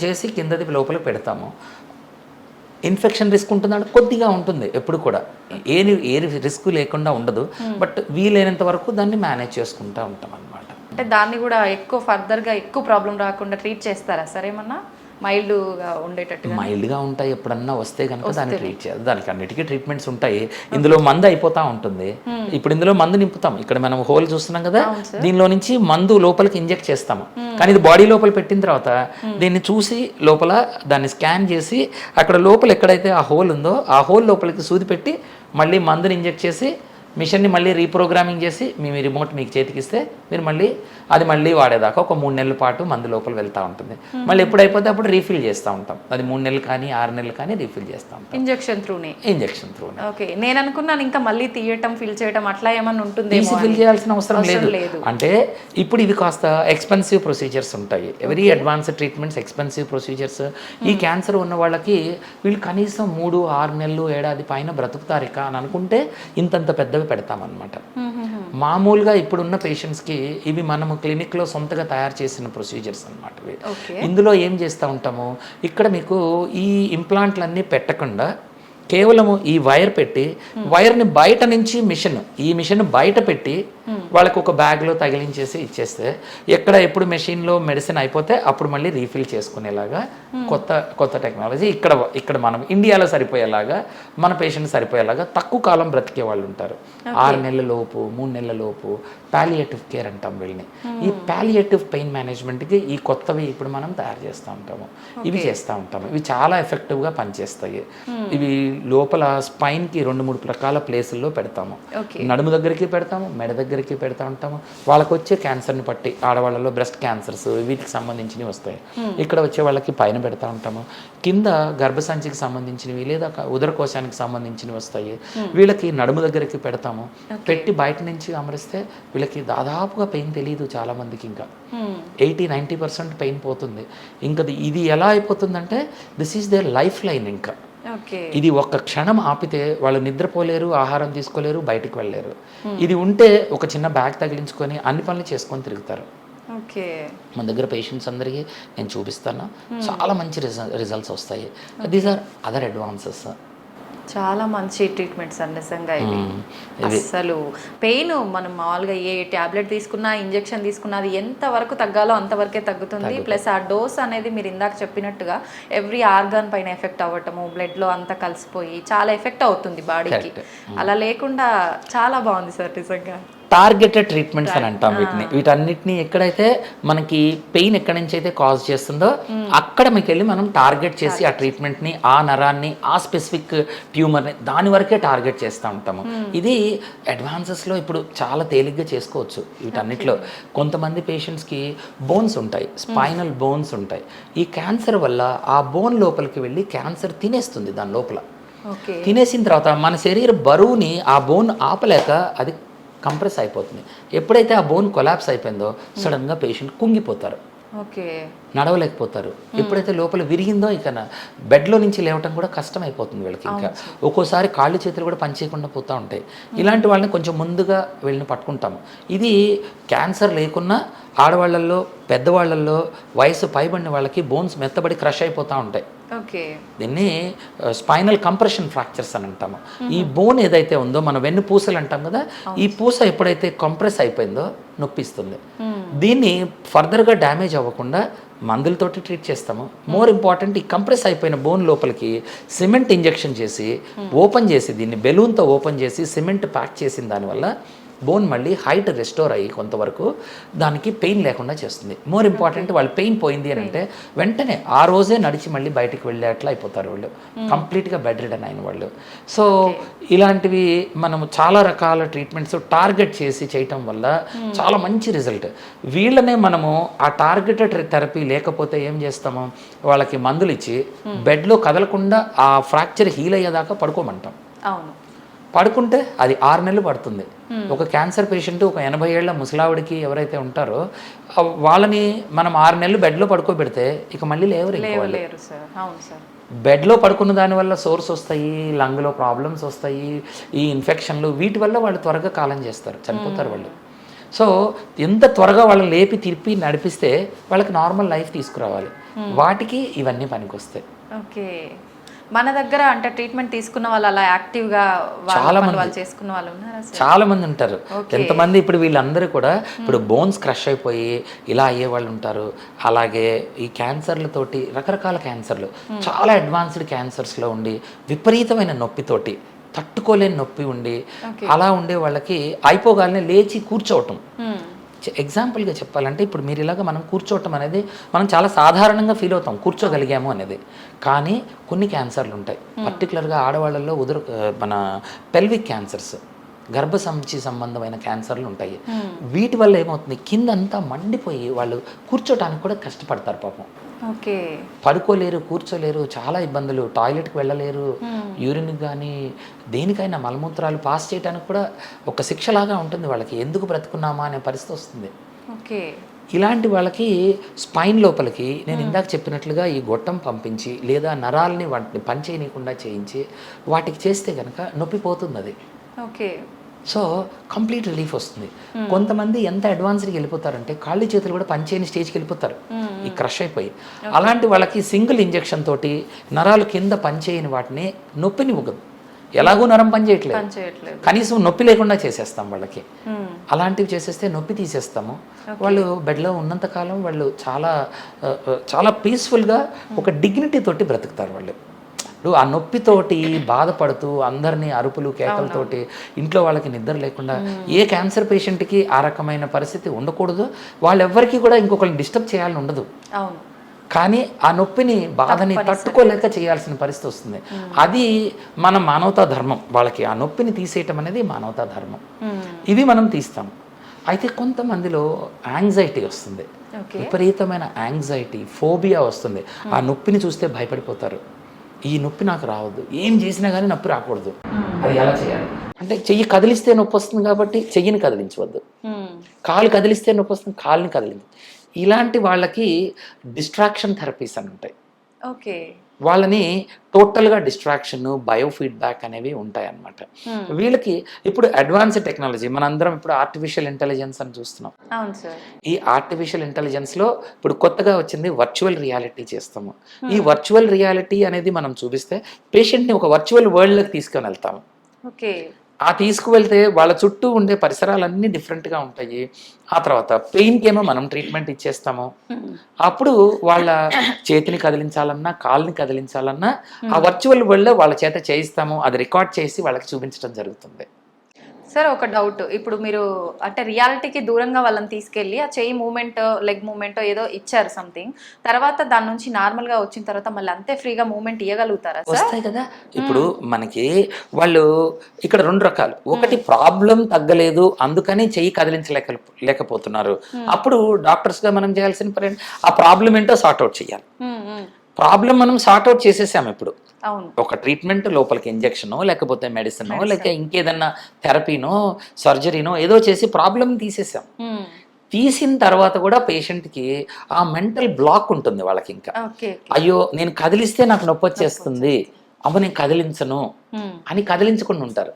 చేసి కిందది లోపల పెడతాము. ఇన్ఫెక్షన్ రిస్క్ ఉంటుందంటే కొద్దిగా ఉంటుంది, ఎప్పుడు కూడా ఏ రిస్క్ లేకుండా ఉండదు, బట్ వీలైనంత వరకు దాన్ని మేనేజ్ చేసుకుంటూ ఉంటాం అన్నమాట. అంటే దాన్ని కూడా ఫర్దర్గా ఎక్కువ ప్రాబ్లం రాకుండా ట్రీట్ చేస్తారా సార్? ఏమన్నా మైల్డ్గా ఉంటాయి, ఎప్పుడన్నా వస్తే కనుక దాన్ని ట్రీట్ చేయాలి. దానికి అన్నిటికీ ట్రీట్మెంట్స్ ఉంటాయి. ఇందులో మందు అయిపోతూ ఉంటుంది, ఇప్పుడు ఇందులో మందు నింపుతాం, ఇక్కడ మనం హోల్ చూస్తున్నాం కదా, దీనిలో నుంచి మందు లోపలికి ఇంజెక్ట్ చేస్తాము. కానీ ఇది బాడీ లోపల పెట్టిన తర్వాత దీన్ని చూసి లోపల దాన్ని స్కాన్ చేసి అక్కడ లోపల ఎక్కడైతే ఆ హోల్ ఉందో ఆ హోల్ లోపలికి సూది పెట్టి మళ్ళీ మందుని ఇంజెక్ట్ చేసి మిషన్ని మళ్ళీ రీప్రోగ్రామింగ్ చేసి మీ రిమోట్ మీకు చేతికిస్తే మీరు మళ్ళీ వాడేదాకా ఒక 3 నెలల పాటు మందు లోపల వెళ్తూ ఉంటుంది. మళ్ళీ ఎప్పుడు అయిపోతే అప్పుడు రీఫిల్ చేస్తూ ఉంటాం. అది 3 నెలలు కానీ 6 నెలలు కానీ రీఫిల్ చేస్తూ ఉంటాం. ఇంజెక్షన్ త్రూనే. ఓకే, నేను అనుకున్నాను ఇంకా మళ్ళీ తీయటం ఫిల్ చేయటం అట్లా ఏమన్నా ఉంటుంది. ఫిల్ చేయాల్సిన అవసరం లేదు. అంటే ఇప్పుడు ఇవి కాస్త ఎక్స్పెన్సివ్ ప్రొసీజర్స్ ఉంటాయి. Every advanced treatments expensive procedures. ఈ క్యాన్సర్ ఉన్న వాళ్ళకి వీళ్ళు కనీసం 3, 6 నెలలు, ఏడాది పైన బ్రతుకుతారిక అని అనుకుంటే ఇంతంత పెద్దవి పెడతామన్నమాట. మామూలుగా ఇప్పుడున్న పేషెంట్స్కి ఇవి మనము క్లినిక్లో సొంతగా తయారు చేసిన ప్రొసీజర్స్ అనమాట. ఇందులో ఏం చేస్తూ ఉంటాము, ఇక్కడ మీకు ఈ ఇంప్లాంట్లన్నీ పెట్టకుండా కేవలము ఈ వైర్ పెట్టి వైర్ని బయట నుంచి ఈ మిషన్ బయట పెట్టి వాళ్ళకి ఒక బ్యాగ్లో తగిలించేసి ఇచ్చేస్తే ఎప్పుడు మెషిన్లో మెడిసిన్ అయిపోతే అప్పుడు మళ్ళీ రీఫిల్ చేసుకునేలాగా కొత్త టెక్నాలజీ ఇక్కడ మనం ఇండియాలో సరిపోయేలాగా మన పేషెంట్ సరిపోయేలాగా తక్కువ కాలం బ్రతికే వాళ్ళు ఉంటారు. 6 నెలల లోపు 3 నెలల లోపు పాలియేటివ్ కేర్ అంటాం వీళ్ళని. ఈ పాలియేటివ్ పెయిన్ మేనేజ్మెంట్కి ఈ కొత్తవి ఇప్పుడు మనం తయారు చేస్తూ ఉంటాము. ఇవి చేస్తూ ఉంటాము. ఇవి చాలా ఎఫెక్టివ్గా పనిచేస్తాయి. ఇవి లోపల స్పైన్కి 2-3 రకాల ప్లేసుల్లో పెడతాము. నడుము దగ్గరికి పెడతాము, మెడ దగ్గరికి పెడతా ఉంటాము. వాళ్ళకి వచ్చే క్యాన్సర్ని బట్టి ఆడవాళ్ళలో బ్రెస్ట్ క్యాన్సర్స్ వీటికి సంబంధించినవి వస్తాయి. ఇక్కడ వచ్చే వాళ్ళకి పైన పెడతా ఉంటాము. కింద గర్భసంచికి సంబంధించినవి లేదా ఉదరకోశానికి సంబంధించినవి వస్తాయి. వీళ్ళకి నడుము దగ్గరికి పెడతాము. పెట్టి బయట నుంచి అమరిస్తే వీళ్ళకి దాదాపుగా పెయిన్ తెలియదు చాలా మందికి. ఇంకా 80-90% పెయిన్ పోతుంది. ఇంకా ఇది ఎలా అయిపోతుందంటే this is their life line. ఇంకా ఇది ఒక్క క్షణం ఆపితే వాళ్ళు నిద్రపోలేరు, ఆహారం తీసుకోలేరు, బయటికి వెళ్ళలేరు. ఇది ఉంటే ఒక చిన్న బ్యాగ్ తగిలించుకొని అన్ని పనులు చేసుకొని తిరుగుతారు. మన దగ్గర పేషెంట్స్ అందరికీ నేను చూపిస్తాను. చాలా మంచి రిజల్ట్స్ వస్తాయి. These are other advances. చాలా మంచి ట్రీట్మెంట్స్ అండి నిజంగా ఇవి. అసలు పెయిన్ మనం మామూలుగా ఏ ట్యాబ్లెట్ తీసుకున్నా, ఇంజెక్షన్ తీసుకున్నా అది ఎంత వరకు తగ్గాలో అంతవరకే తగ్గుతుంది. ప్లస్ ఆ డోస్ అనేది మీరు ఇందాక చెప్పినట్టుగా ఎవ్రీ ఆర్గాన్ పైన ఎఫెక్ట్ అవ్వటము, బ్లడ్లో అంతా కలిసిపోయి చాలా ఎఫెక్ట్ అవుతుంది బాడీకి. అలా లేకుండా చాలా బాగుంది సార్ నిజంగా. టార్గెటెడ్ ట్రీట్మెంట్స్ అని అంటాం వీటిని. వీటన్నిటిని ఎక్కడైతే మనకి పెయిన్ ఎక్కడి నుంచి అయితే కాజ్ చేస్తుందో అక్కడ మీకు వెళ్ళి మనం టార్గెట్ చేసి ఆ ట్రీట్మెంట్ని, ఆ నరాన్ని, ఆ స్పెసిఫిక్ ట్యూమర్ని దాని వరకే టార్గెట్ చేస్తూ ఉంటాము. ఇది అడ్వాన్సెస్లో ఇప్పుడు చాలా తేలిగ్గా చేసుకోవచ్చు. వీటన్నిటిలో కొంతమంది పేషెంట్స్కి బోన్స్ ఉంటాయి, స్పైనల్ బోన్స్ ఉంటాయి. ఈ క్యాన్సర్ వల్ల ఆ బోన్ లోపలికి వెళ్ళి క్యాన్సర్ తినేస్తుంది. దాని లోపల తినేసిన తర్వాత మన శరీర బరువుని ఆ బోన్ ఆపలేక అది కంప్రెస్ అయిపోతుంది. ఎప్పుడైతే ఆ బోన్ కొలాప్స్ అయిపోయిందో సడన్గా పేషెంట్ కుంగిపోతారు, నడవలేకపోతారు. ఎప్పుడైతే లోపల విరిగిందో ఇక బెడ్లో నుంచి లేవటం కూడా కష్టం అయిపోతుంది వీళ్ళకి. ఇంకా ఒక్కోసారి కాళ్ళు చేతులు కూడా పనిచేయకుండా పోతూ ఉంటాయి. ఇలాంటి వాళ్ళని కొంచెం ముందుగా వెళ్ళి పట్టుకుంటాము. ఇది క్యాన్సర్ లేకున్నా ఆడవాళ్ళల్లో, పెద్దవాళ్ళల్లో, వయసు పైబడిన వాళ్ళకి బోన్స్ మెత్తబడి క్రష్ అయిపోతూ ఉంటాయి. దీన్ని స్పైనల్ కంప్రెషన్ ఫ్రాక్చర్స్ అని అంటాము. ఈ బోన్ ఏదైతే ఉందో మన వెన్ను పూసలు అంటాం కదా, ఈ పూస ఎప్పుడైతే కంప్రెస్ అయిపోయిందో నొప్పిస్తుంది. దీన్ని ఫర్దర్గా డ్యామేజ్ అవ్వకుండా మందులతోటి ట్రీట్ చేస్తాము. మోర్ ఇంపార్టెంట్, ఈ కంప్రెస్ అయిపోయిన బోన్ లోపలికి సిమెంట్ ఇంజెక్షన్ చేసి ఓపెన్ చేసి, దీన్ని బెలూన్తో ఓపెన్ చేసి సిమెంట్ ప్యాక్ చేసిన దానివల్ల బోన్ మళ్ళీ హైట్ రెస్టోర్ అయ్యి కొంతవరకు దానికి పెయిన్ లేకుండా చేస్తుంది. మోర్ ఇంపార్టెంట్, వాళ్ళు పెయిన్ పోయింది అని అంటే వెంటనే ఆ రోజే నడిచి మళ్ళీ బయటికి వెళ్ళేట్లా అయిపోతారు వాళ్ళు, కంప్లీట్గా బెడ్ రిడన్ అయిన వాళ్ళు. సో ఇలాంటివి మనము చాలా రకాల ట్రీట్మెంట్స్ టార్గెట్ చేసి చేయటం వల్ల చాలా మంచి రిజల్ట్. వీళ్ళనే మనము ఆ టార్గెటెడ్ థెరపీ లేకపోతే ఏం చేస్తాము, వాళ్ళకి మందులు ఇచ్చి బెడ్లో కదలకుండా ఆ ఫ్రాక్చర్ హీల్ అయ్యేదాకా పడుకోమంటాం. పడుకుంటే అది 6 నెలలు పడుతుంది. ఒక క్యాన్సర్ పేషెంట్, ఒక 80 ఏళ్ల ముసలావిడికి ఎవరైతే ఉంటారో వాళ్ళని మనం 6 నెలలు బెడ్లో పడుకోబెడితే ఇక మళ్ళీ లేవరు. బెడ్లో పడుకున్న దానివల్ల సోర్స్ వస్తాయి, లంగ్లో ప్రాబ్లమ్స్ వస్తాయి, ఈ ఇన్ఫెక్షన్లు, వీటి వల్ల వాళ్ళు త్వరగా కాలం చేస్తారు, చనిపోతారు వాళ్ళు. సో ఎంత త్వరగా వాళ్ళని లేపి తిరిపి నడిపిస్తే వాళ్ళకి నార్మల్ లైఫ్ తీసుకురావాలి. వాటికి ఇవన్నీ పనికొస్తాయి. మన దగ్గర అంటే ట్రీట్మెంట్ తీసుకున్న వాళ్ళు అలా యాక్టివ్గా చేసుకున్న వాళ్ళు చాలా మంది ఉంటారు. ఎంతమంది ఇప్పుడు వీళ్ళందరూ కూడా ఇప్పుడు బోన్స్ క్రష్ అయిపోయి ఇలా అయ్యే వాళ్ళు ఉంటారు. అలాగే ఈ క్యాన్సర్లతోటి రకరకాల క్యాన్సర్లు, చాలా అడ్వాన్స్డ్ క్యాన్సర్స్లో ఉండి విపరీతమైన నొప్పితోటి, తట్టుకోలేని నొప్పి ఉండి అలా ఉండే వాళ్ళకి అయిపోగానే లేచి కూర్చోవటం. ఎగ్జాంపుల్గా చెప్పాలంటే ఇప్పుడు మీరు ఇలాగ మనం కూర్చోవటం అనేది మనం చాలా సాధారణంగా ఫీల్ అవుతాం, కూర్చోగలిగాము అనేది. కానీ కొన్ని క్యాన్సర్లు ఉంటాయి, పర్టికులర్గా ఆడవాళ్ళల్లో మన పెల్విక్ క్యాన్సర్స్, గర్భసంచి సంబంధమైన క్యాన్సర్లు ఉంటాయి. వీటి వల్ల ఏమవుతుంది, కిందంతా మండిపోయి వాళ్ళు కూర్చోటానికి కూడా కష్టపడతారు పాపం. పడుకోలేరు, కూర్చోలేరు, చాలా ఇబ్బందులు, టాయిలెట్కి వెళ్ళలేరు, యూరిన్ కానీ దేనికైనా మలమూత్రాలు పాస్ చేయడానికి కూడా ఒక శిక్షలాగా ఉంటుంది వాళ్ళకి. ఎందుకు బ్రతుకున్నామా అనే పరిస్థితి వస్తుంది. ఇలాంటి వాళ్ళకి స్పైన్ లోపలికి నేను ఇందాక చెప్పినట్లుగా ఈ గొట్టం పంపించి లేదా నరాలని వాటిని పనిచేయనీయకుండా చేయించి వాటికి చేస్తే కనుక నొప్పి పోతుంది. అది సో కంప్లీట్ రిలీఫ్ వస్తుంది. కొంతమంది ఎంత అడ్వాన్స్డ్కి వెళ్ళిపోతారంటే కాళ్ళు చేతులు కూడా పనిచేయని స్టేజ్కి వెళ్ళిపోతారు, ఈ క్రష్ అయిపోయి. అలాంటి వాళ్ళకి సింగిల్ ఇంజెక్షన్ తోటి నరాలు కింద పనిచేయని వాటిని నొప్పిని ఇవ్వదు. ఎలాగో నరం పనిచేయట్లేదు, కనీసం నొప్పి లేకుండా చేసేస్తాం వాళ్ళకి. అలాంటివి చేసేస్తే నొప్పి తీసేస్తాము. వాళ్ళు బెడ్లో ఉన్నంతకాలం వాళ్ళు చాలా చాలా పీస్ఫుల్గా ఒక డిగ్నిటీ తోటి బ్రతుకుతారు వాళ్ళు. ఇప్పుడు ఆ నొప్పితోటి బాధపడుతూ అందరినీ అరుపులు కేకలతోటి ఇంట్లో వాళ్ళకి నిద్ర లేకుండా ఏ క్యాన్సర్ పేషెంట్కి ఆ రకమైన పరిస్థితి ఉండకూడదు. వాళ్ళెవ్వరికీ కూడా ఇంకొకరిని డిస్టర్బ్ చేయాలని ఉండదు. కానీ ఆ నొప్పిని బాధని తట్టుకోలేక చేయాల్సిన పరిస్థితి వస్తుంది. అది మన మానవతా ధర్మం. వాళ్ళకి ఆ నొప్పిని తీసేయటం అనేది మానవతా ధర్మం. ఇది మనం తీస్తాం. అయితే కొంతమందిలో యాంగ్జైటీ వస్తుంది, విపరీతమైన యాంగ్జైటీ, ఫోబియా వస్తుంది. ఆ నొప్పిని చూస్తే భయపడిపోతారు. ఈ నొప్పి నాకు రావద్దు, ఏం చేసినా కానీ నొప్పి రాకూడదు. అది ఎలా చేయాలి అంటే చెయ్యి కదిలిస్తే నొప్పి వస్తుంది కాబట్టి చెయ్యిని కదిలించవద్దు, కాలు కదిలిస్తే నొప్పి వస్తుంది కాలుని కదిలించు. ఇలాంటి వాళ్ళకి డిస్ట్రాక్షన్ థెరపీస్ అని ఉంటాయి. ఓకే, వాళ్ళని టోటల్గా డిస్ట్రాక్షన్, బయోఫీడ్బ్యాక్ అనేవి ఉంటాయి అన్నమాట. వీళ్ళకి ఇప్పుడు అడ్వాన్స్డ్ టెక్నాలజీ, మనందరం ఇప్పుడు ఆర్టిఫిషియల్ ఇంటెలిజెన్స్ అని చూస్తున్నాం. ఈ ఆర్టిఫిషియల్ ఇంటెలిజెన్స్లో ఇప్పుడు కొత్తగా వచ్చింది వర్చువల్ రియాలిటీ చేస్తాము. ఈ వర్చువల్ రియాలిటీ అనేది మనం చూపిస్తే పేషెంట్ని ఒక వర్చువల్ వరల్డ్లోకి తీసుకొని వెళ్తాము. ఓకే, ఆ తీసుకువెళ్తే వాళ్ళ చుట్టూ ఉండే పరిసరాలన్నీ డిఫరెంట్గా ఉంటాయి. ఆ తర్వాత పెయిన్కి ఏమో మనం ట్రీట్మెంట్ ఇచ్చేస్తాము. అప్పుడు వాళ్ళ చేతిని కదిలించాలన్నా కాళ్ళని కదిలించాలన్నా ఆ వర్చువల్ వరల్డ్లో వాళ్ళ చేత చేయిస్తాము. అది రికార్డ్ చేసి వాళ్ళకి చూపించడం జరుగుతుంది. సార్ ఒక డౌట్, ఇప్పుడు మీరు అంటే రియాలిటీకి దూరంగా వాళ్ళని తీసుకెళ్ళి ఆ చెయ్యి మూమెంట్, లెగ్ మూమెంట్ ఏదో ఇచ్చారు సంథింగ్, తర్వాత దాని నుంచి నార్మల్గా వచ్చిన తర్వాత మళ్ళీ అంతే ఫ్రీగా మూమెంట్ ఇవ్వగలుగుతారా? వస్తాయి కదా. ఇప్పుడు మనకి వాళ్ళు ఇక్కడ రెండు రకాలు. ఒకటి ప్రాబ్లం తగ్గలేదు అందుకని చెయ్యి లేకపోతున్నారు. అప్పుడు డాక్టర్స్గా మనం చేయాల్సిన పని ఆ ప్రాబ్లం ఏంటో సార్ట్అవుట్ చేయాలి. ప్రాబ్లం మనం సార్ట్అవుట్ చేసేసాము. ఇప్పుడు ఒక ట్రీట్మెంట్ లోపలికి ఇంజెక్షనో లేకపోతే మెడిసినో లేక ఇంకేదన్నా థెరపీనో సర్జరీనో ఏదో చేసి ప్రాబ్లం తీసేసాం. తీసిన తర్వాత కూడా పేషెంట్కి ఆ మెంటల్ బ్లాక్ ఉంటుంది వాళ్ళకి. ఇంకా అయ్యో నేను కదిలిస్తే నాకు నొప్పి వచ్చేస్తుంది, అమ్మ నేను కదిలించను అని కదిలించకుండా ఉంటారు.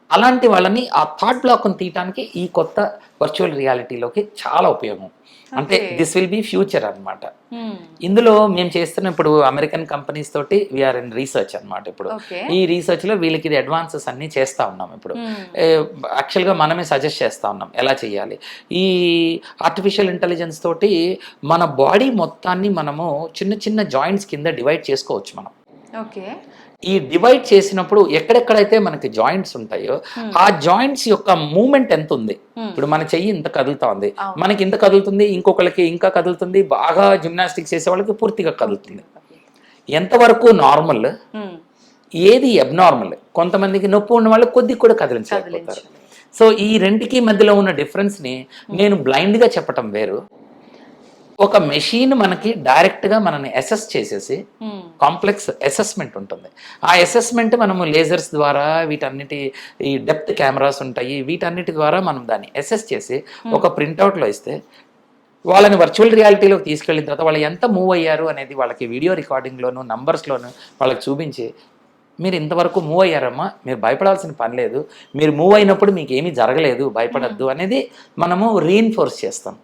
అలాంటి వాళ్ళని ఆ థాట్ బ్లాక్ని తీయటానికి ఈ కొత్త వర్చువల్ రియాలిటీలోకి చాలా ఉపయోగం. అంటే దిస్ విల్ బి ఫ్యూచర్ అన్నమాట. ఇందులో మేము చేస్తున్న ఇప్పుడు అమెరికన్ కంపెనీస్ తోటి వీఆర్ ఇన్ రీసెర్చ్ అన్నమాట. ఇప్పుడు ఈ రీసెర్చ్ లో వీళ్ళకి ఇది అడ్వాన్సెస్ అన్ని చేస్తా ఉన్నాం. ఇప్పుడు యాక్చువల్గా మనమే సజెస్ట్ చేస్తా ఉన్నాం ఎలా చేయాలి. ఈ ఆర్టిఫిషియల్ ఇంటెలిజెన్స్ తోటి మన బాడీ మొత్తాన్ని మనము చిన్న చిన్న జాయింట్స్ కింద డివైడ్ చేసుకోవచ్చు మనం. ఓకే, ఈ డివైడ్ చేసినప్పుడు ఎక్కడెక్కడైతే మనకి జాయింట్స్ ఉంటాయో ఆ జాయింట్స్ యొక్క మూమెంట్ ఎంత ఉంది. ఇప్పుడు మన చెయ్యి ఇంత కదులుతా ఉంది, మనకి ఇంత కదులుతుంది, ఇంకొకరికి ఇంకా కదులుతుంది, బాగా జిమ్నాస్టిక్స్ చేసే వాళ్ళకి పూర్తిగా కదులుతుంది. ఎంతవరకు నార్మల్, ఏది అబ్నార్మల్. కొంతమందికి నొప్పి ఉన్న వాళ్ళు కొద్ది కూడా కదిలించలేకపోతారు. సో ఈ రెండుకి మధ్యలో ఉన్న డిఫరెన్స్ని నేను బ్లైండ్గా చెప్పటం వేరు. ఒక మెషిన్ మనకి డైరెక్ట్గా మనల్ని అసెస్ చేసేసి కాంప్లెక్స్ అసెస్మెంట్ ఉంటుంది. ఆ అసెస్మెంట్ మనము లేజర్స్ ద్వారా వీటన్నిటి ఈ డెప్త్ కెమెరాస్ ఉంటాయి, వీటన్నిటి ద్వారా మనం దాన్ని అసెస్ చేసి ఒక ప్రింట్అవుట్లో ఇస్తే వాళ్ళని వర్చువల్ రియాలిటీలోకి తీసుకెళ్ళిన తర్వాత వాళ్ళు ఎంత మూవ్ అయ్యారు అనేది వాళ్ళకి వీడియో రికార్డింగ్లోను నంబర్స్లోను వాళ్ళకి చూపించి మీరు ఇంతవరకు మూవ్ అయ్యారమ్మా, మీరు భయపడాల్సిన పని లేదు, మీరు మూవ్ అయినప్పుడు మీకు ఏమీ జరగలేదు, భయపడద్దు అనేది మనము రీఇన్ఫోర్స్ చేస్తాం.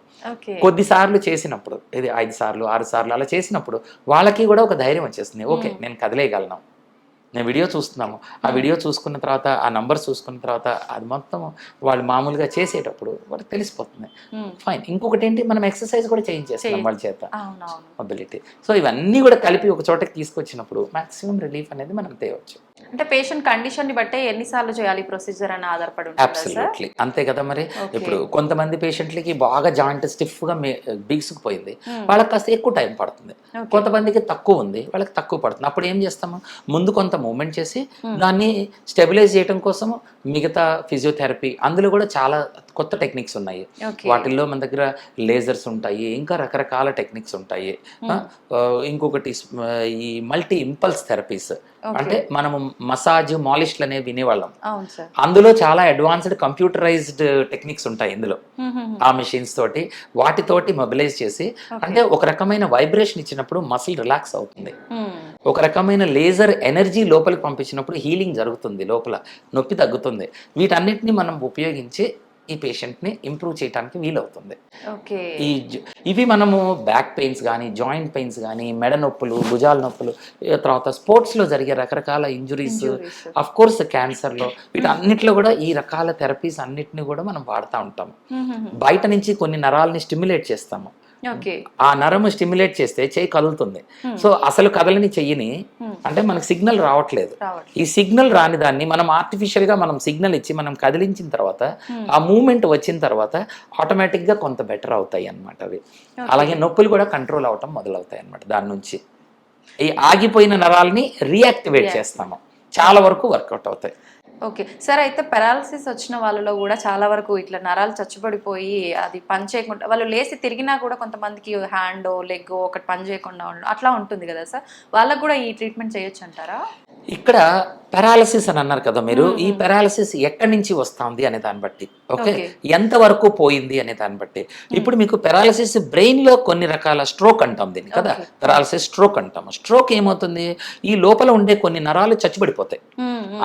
కొద్దిసార్లు చేసినప్పుడు, ఇది 5 సార్లు 6 సార్లు అలా చేసినప్పుడు వాళ్ళకి కూడా ఒక ధైర్యం వచ్చేస్తుంది. ఓకే నేను కదిలేయగలను, నేను వీడియో చూస్తున్నాము, ఆ వీడియో చూసుకున్న తర్వాత ఆ నంబర్స్ చూసుకున్న తర్వాత అది మొత్తం వాళ్ళు మామూలుగా చేసేటప్పుడు వాళ్ళకి తెలిసిపోతుంది. ఫైన్. ఇంకొకటి ఏంటి, మనం ఎక్సర్సైజ్ కూడా చేయించేస్తాం వాళ్ళ చేత, మొబిలిటీ. సో ఇవన్నీ కూడా కలిపి ఒక చోటకి తీసుకొచ్చినప్పుడు మాక్సిమం రిలీఫ్ అనేది మనం తేవచ్చు. అంటే పేషెంట్ కండిషన్ ని బట్టే ఎన్నిసార్లు చేయాలి ప్రొసీజర్ అని ఆధారపడి ఉంటుంది. అబ్సల్యూట్లీ అంతే కదా. మరి ఇప్పుడు కొంతమంది పేషెంట్లకి బాగా జాయింట్ స్టిఫ్ గా బిగుసుకుపోయింది, వాళ్ళకి కాస్త ఎక్కువ టైం పడుతుంది. కొంతమందికి తక్కువ ఉంది, వాళ్ళకి తక్కువ పడుతుంది. అప్పుడు ఏం చేస్తాము, ముందు కొంత మూవ్మెంట్ చేసి దాన్ని స్టెబిలైజ్ చేయడం కోసం మిగతా ఫిజియోథెరపీ, అందులో కూడా చాలా కొత్త టెక్నిక్స్ ఉన్నాయి. వాటిల్లో మన దగ్గర లేజర్స్ ఉంటాయి, ఇంకా రకరకాల టెక్నిక్స్ ఉంటాయి. ఇంకొకటి ఈ మల్టీ ఇంపల్స్ థెరపీస్, అంటే మనము మసాజ్ మాలిష్లు అనేవి వినేవాళ్ళం. అందులో చాలా అడ్వాన్స్డ్ కంప్యూటరైజ్డ్ టెక్నిక్స్ ఉంటాయి ఇందులో. ఆ మెషిన్స్ తోటి వాటితోటి మొబిలైజ్ చేసి, అంటే ఒక రకమైన వైబ్రేషన్ ఇచ్చినప్పుడు మసిల్ రిలాక్స్ అవుతుంది. ఒక రకమైన లేజర్ ఎనర్జీ లోపలికి పంపించినప్పుడు హీలింగ్ జరుగుతుంది, లోపల నొప్పి తగ్గుతుంది. వీటన్నిటిని మనం ఉపయోగించి ఈ పేషెంట్ని ఇంప్రూవ్ చేయడానికి వీలవుతుంది. ఓకే. ఇవి మనము బ్యాక్ పెయిన్స్ కానీ, జాయింట్ పెయిన్స్ కానీ, మెడ నొప్పులు, భుజాల నొప్పులు, తర్వాత స్పోర్ట్స్లో జరిగే రకరకాల ఇంజురీస్, అఫ్ కోర్స్ క్యాన్సర్లో, వీటన్నిటిలో కూడా ఈ రకాల థెరపీస్ అన్నిటిని కూడా మనం వాడుతూ ఉంటాము. బయట నుంచి కొన్ని నరాలని స్టిమ్యులేట్ చేస్తాము. ఆ నరము స్టిమ్యులేట్ చేస్తే చెయ్యి కదులుతుంది. సో అసలు కదలని చెయ్యిని అంటే మనకు సిగ్నల్ రావట్లేదు. ఈ సిగ్నల్ రాని దాన్ని మనం ఆర్టిఫిషియల్ గా మనం సిగ్నల్ ఇచ్చి మనం కదిలించిన తర్వాత ఆ మూమెంట్ వచ్చిన తర్వాత ఆటోమేటిక్ గా కొంత బెటర్ అవుతాయి అన్నమాట అవి. అలాగే నొప్పులు కూడా కంట్రోల్ అవటం మొదలవుతాయి అన్నమాట. దాని నుంచి ఈ ఆగిపోయిన నరాలని రీయాక్టివేట్ చేస్తాము, చాలా వరకు వర్కౌట్ అవుతాయి. ఓకే సార్, అయితే పెరాలసిస్ వచ్చిన వాళ్ళలో కూడా చాలా వరకు ఇట్లా నరాలు చచ్చుబడిపోయి అది పని చేయకుండా వాళ్ళు లేచి తిరిగినా కూడా కొంతమందికి హ్యాండ్ లెగ్ ఒకటి పని చేయకుండా ఉండడం అట్లా ఉంటుంది కదా సార్, వాళ్ళకు కూడా ఈ ట్రీట్మెంట్ చేయొచ్చు అంటారా? ఇక్కడ పెరాలసిస్ అని అన్నారు కదా మీరు, ఈ పెరాలసిస్ ఎక్కడి నుంచి వస్తుంది అనే దాన్ని బట్టి, ఓకే, ఎంత వరకు పోయింది అనే దాన్ని బట్టి. ఇప్పుడు మీకు పెరాలసిస్ బ్రెయిన్ లో కొన్ని రకాల స్ట్రోక్ అంటాం దీన్ని కదా, పెరాలసిస్ స్ట్రోక్ అంటాము. స్ట్రోక్ ఏమవుతుంది, ఈ లోపల ఉండే కొన్ని నరాలు చచ్చిపడిపోతాయి.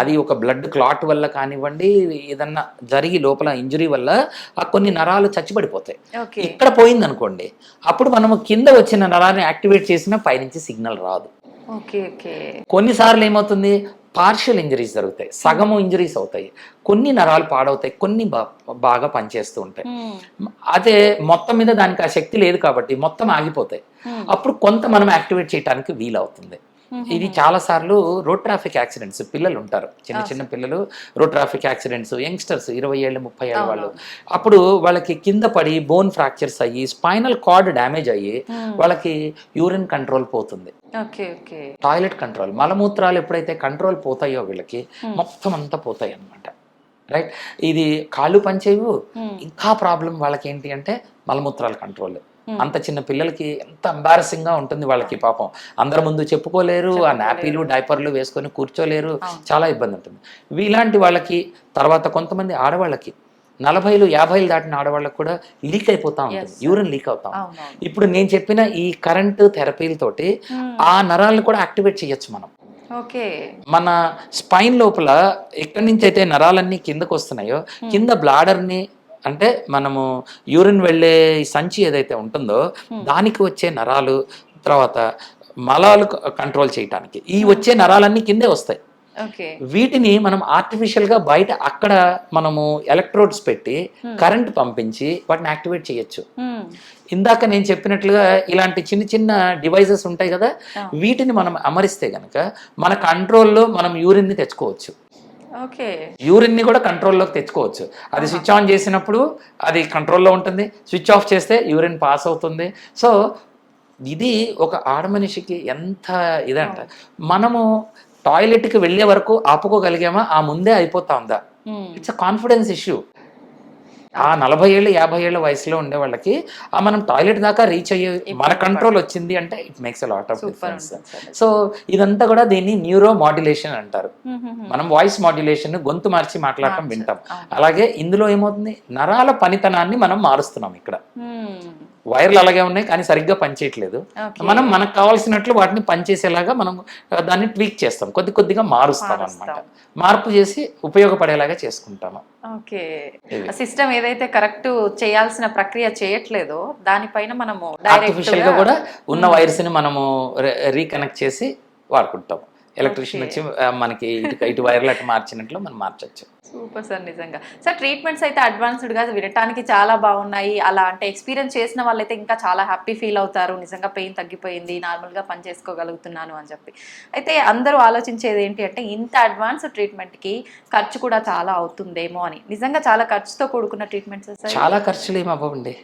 అది ఒక బ్లడ్ క్లాట్ వల్ల కానివ్వండి, ఏదన్నా జరిగి లోపల ఇంజురీ వల్ల ఆ కొన్ని నరాలు చచ్చిపడిపోతాయి. ఇక్కడ పోయింది అనుకోండి, అప్పుడు మనము కింద వచ్చిన నరాన్ని యాక్టివేట్ చేసినా పైనుంచి సిగ్నల్ రాదు. కొన్నిసార్లు ఏమవుతుంది, పార్షియల్ ఇంజరీస్ జరుగుతాయి, సగము ఇంజరీస్ అవుతాయి, కొన్ని నరాలు పాడవుతాయి, కొన్ని బాగా పనిచేస్తూ ఉంటాయి. అదే మొత్తం మీద దానికి ఆ శక్తి లేదు కాబట్టి మొత్తం ఆగిపోతాయి. అప్పుడు కొంత మనం యాక్టివేట్ చేయడానికి వీలవుతుంది. ఇది చాలా సార్లు రోడ్ ట్రాఫిక్ యాక్సిడెంట్స్, పిల్లలు ఉంటారు, చిన్న చిన్న పిల్లలు రోడ్ ట్రాఫిక్ యాక్సిడెంట్స్, యంగ్స్టర్స్ 20 ఏళ్ళు 30 ఏళ్ళ వాళ్ళు, అప్పుడు వాళ్ళకి కింద పడి బోన్ ఫ్రాక్చర్స్ అయ్యి స్పైనల్ కార్డ్ డ్యామేజ్ అయ్యి వాళ్ళకి యూరిన్ కంట్రోల్ పోతుంది, టాయిలెట్ కంట్రోల్, మలమూత్రాలు ఎప్పుడైతే కంట్రోల్ పోతాయో వీళ్ళకి మొత్తం అంతా పోతాయి అన్నమాట. రైట్, ఇది కాళ్ళు పనిచేయవు. ఇంకా ప్రాబ్లం వాళ్ళకి ఏంటి అంటే మలమూత్రాల కంట్రోల్. అంత చిన్న పిల్లలకి ఎంత ఎంబారసింగ్ గా ఉంటుంది వాళ్ళకి, పాపం అందరి ముందు చెప్పుకోలేరు, ఆ నాపీలు డైపర్లు వేసుకొని కూర్చోలేరు, చాలా ఇబ్బంది ఉంటుంది. ఇలాంటి వాళ్ళకి తర్వాత కొంతమంది ఆడవాళ్ళకి 40 50 దాటిన ఆడవాళ్ళకి కూడా లీక్ అయిపోతా ఉంటుంది, యూరిన్ లీక్ అవుతా ఉంటుంది. ఇప్పుడు నేను చెప్పిన ఈ కరెంట్ థెరపీలతోటి ఆ నరాలను కూడా యాక్టివేట్ చేయొచ్చు మనం. మన స్పైన్ లోపల ఎక్కడి నుంచి అయితే నరాలన్నీ కిందకు వస్తున్నాయో, కింద బ్లాడర్ని అంటే మనము యూరిన్ వెళ్ళే సంచి ఏదైతే ఉంటుందో దానికి వచ్చే నరాలు, తర్వాత మలాలు కంట్రోల్ చేయడానికి ఈ వచ్చే నరాలన్నీ కిందే వస్తాయి. వీటిని మనం ఆర్టిఫిషియల్ గా బయట అక్కడ మనము ఎలక్ట్రోడ్స్ పెట్టి కరెంట్ పంపించి వాటిని యాక్టివేట్ చేయొచ్చు. ఇందాక నేను చెప్పినట్లుగా ఇలాంటి చిన్న చిన్న డివైజెస్ ఉంటాయి కదా, వీటిని మనం అమరిస్తే గనక మన కంట్రోల్లో మనం యూరిన్ ని తెచ్చుకోవచ్చు. యూరిన్ ని కూడా కంట్రోల్లోకి తెచ్చుకోవచ్చు. అది స్విచ్ ఆన్ చేసినప్పుడు అది కంట్రోల్లో ఉంటుంది, స్విచ్ ఆఫ్ చేస్తే యూరిన్ పాస్ అవుతుంది. సో ఇది ఒక ఆడ మనిషికి ఎంత ఇదంట, మనము టాయిలెట్కి వెళ్ళే వరకు ఆపుకోగలిగామా, ఆ ముందే అయిపోతా ఉందా, ఇట్స్ అ కాన్ఫిడెన్స్ ఇష్యూ. ఆ 40 ఏళ్ళు 50 ఏళ్ళ వయసులో ఉండే వాళ్ళకి ఆ మనం టాయిలెట్ దాకా రీచ్ అయ్యే మన కంట్రోల్ వచ్చింది అంటే it makes a lot of difference. So ఇదంతా కూడా దీన్ని న్యూరో మాడ్యులేషన్ అంటారు. మనం వాయిస్ మాడ్యులేషన్, గొంతు మార్చి మాట్లాడటం వింటాం. అలాగే ఇందులో ఏమవుతుంది, నరాల పనితనాన్ని మనం మారుస్తున్నాం. ఇక్కడ వైర్లు అలాగే ఉన్నాయి కానీ సరిగ్గా పనిచేయట్లేదు. మనం మనకు కావాల్సినట్లు వాటిని పనిచేసేలాగా మనం దాన్ని ట్వీక్ చేస్తాం, కొద్ది కొద్దిగా మారుస్తాం అన్నమాట. మార్పు చేసి ఉపయోగపడేలాగా చేసుకుంటాము. సిస్టమ్ ఏదైతే కరెక్ట్ చేయాల్సిన ప్రక్రియ చేయట్లేదో దానిపైన మనము ఆర్టిఫిషియల్ గా కూడా ఉన్న వైర్స్ ని మనము రీకనెక్ట్ చేసి వాడుకుంటాం. ఎలక్ట్రీషియన్ వచ్చి మనకి ఇటు వైర్లు అటు మార్చినట్లు మనం మార్చొచ్చు. సూపర్ సార్, నిజంగా సార్ ట్రీట్మెంట్స్ అయితే అడ్వాన్స్డ్గా వినటానికి చాలా బాగున్నాయి. అలా అంటే ఎక్స్పీరియన్స్ చేసిన వాళ్ళైతే ఇంకా చాలా హ్యాపీ ఫీల్ అవుతారు, నిజంగా పెయిన్ తగ్గిపోయింది, నార్మల్గా పని చేసుకోగలుగుతున్నాను అని చెప్పి. అయితే అందరూ ఆలోచించేది ఏంటి అంటే ఇంత అడ్వాన్స్ ట్రీట్మెంట్కి ఖర్చు కూడా చాలా అవుతుందేమో అని. నిజంగా చాలా ఖర్చుతో కూడుకున్న ట్రీట్మెంట్స్ సార్? చాలా ఖర్చులు ఏమి అవ్వండి,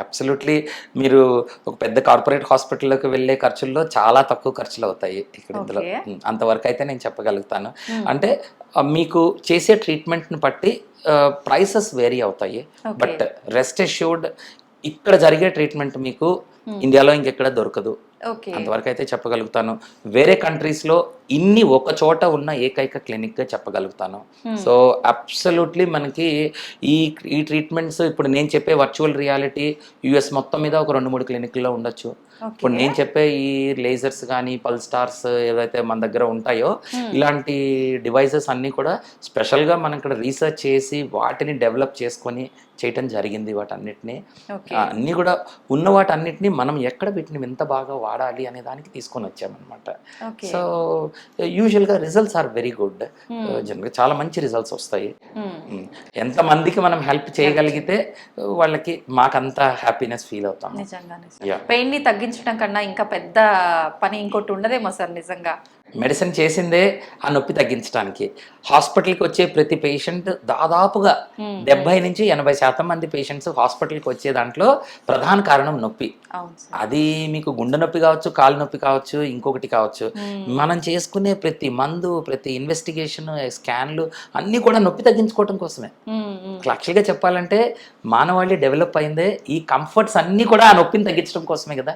అబ్సల్యూట్లీ. మీరు ఒక పెద్ద కార్పొరేట్ హాస్పిటల్లోకి వెళ్ళే ఖర్చుల్లో చాలా తక్కువ ఖర్చులు అవుతాయి ఇక్కడ. ఇందులో అంతవరకు అయితే నేను చెప్పగలుగుతాను. అంటే మీకు చేసే ట్రీట్మెంట్ని బట్టి ప్రైసెస్ వేరీ అవుతాయి, బట్ రెస్ట్ అష్యూర్డ్ ఇక్కడ జరిగే ట్రీట్మెంట్ మీకు ఇండియాలో ఇంకెక్కడ దొరకదు, అంతవరకు అయితే చెప్పగలుగుతాను. వేరే కంట్రీస్లో ఇన్ని ఒక చోట ఉన్న ఏకైక క్లినిక్గా చెప్పగలుగుతాను. సో అబ్సల్యూట్లీ మనకి ఈ ట్రీట్మెంట్స్ ఇప్పుడు నేను చెప్పే వర్చువల్ రియాలిటీ యూఎస్ మొత్తం మీద ఒక 2-3 క్లినిక్ల్లో ఉండొచ్చు. ఇప్పుడు నేను చెప్పే ఈ లేజర్స్ కానీ పల్స్ స్టార్స్ ఏవైతే మన దగ్గర ఉంటాయో ఇలాంటి డివైసెస్ అన్నీ కూడా స్పెషల్గా మనం ఇక్కడ రీసెర్చ్ చేసి వాటిని డెవలప్ చేసుకొని చేయటం జరిగింది. వాటన్నిటిని అన్నీ కూడా ఉన్న వాటన్నిటిని మనం ఎక్కడ వీటిని ఎంత బాగా వాడాలి అనే దానికి తీసుకొని వచ్చామన్నమాట. సో యూజువల్గా రిజల్ట్స్ ఆర్ వెరీ గుడ్. జనరల్గా చాలా మంచి రిజల్ట్స్ వస్తాయి. ఎంతమందికి మనం హెల్ప్ చేయగలిగితే వాళ్ళకి మాకంత హ్యాపీనెస్ ఫీల్ అవుతాం. పెయిన్ ని తగ్గించడం కన్నా ఇంకా పెద్ద పని ఇంకోటి ఉండదేమో సార్ నిజంగా. మెడిసిన్ చేసిందే ఆ నొప్పి తగ్గించడానికి. హాస్పిటల్కి వచ్చే ప్రతి పేషెంట్ దాదాపుగా 70-80% మంది పేషెంట్స్ హాస్పిటల్కి వచ్చే దాంట్లో ప్రధాన కారణం నొప్పి. అది మీకు గుండె నొప్పి కావచ్చు, కాలు నొప్పి కావచ్చు, ఇంకొకటి కావచ్చు. మనం చేసుకునే ప్రతి మందు, ప్రతి ఇన్వెస్టిగేషన్, స్కాన్లు అన్నీ కూడా నొప్పి తగ్గించుకోవడం కోసమే. యాక్చువల్గా చెప్పాలంటే మానవాళి డెవలప్ అయిందే ఈ కంఫర్ట్స్ అన్నీ కూడా ఆ నొప్పిని తగ్గించడం కోసమే కదా.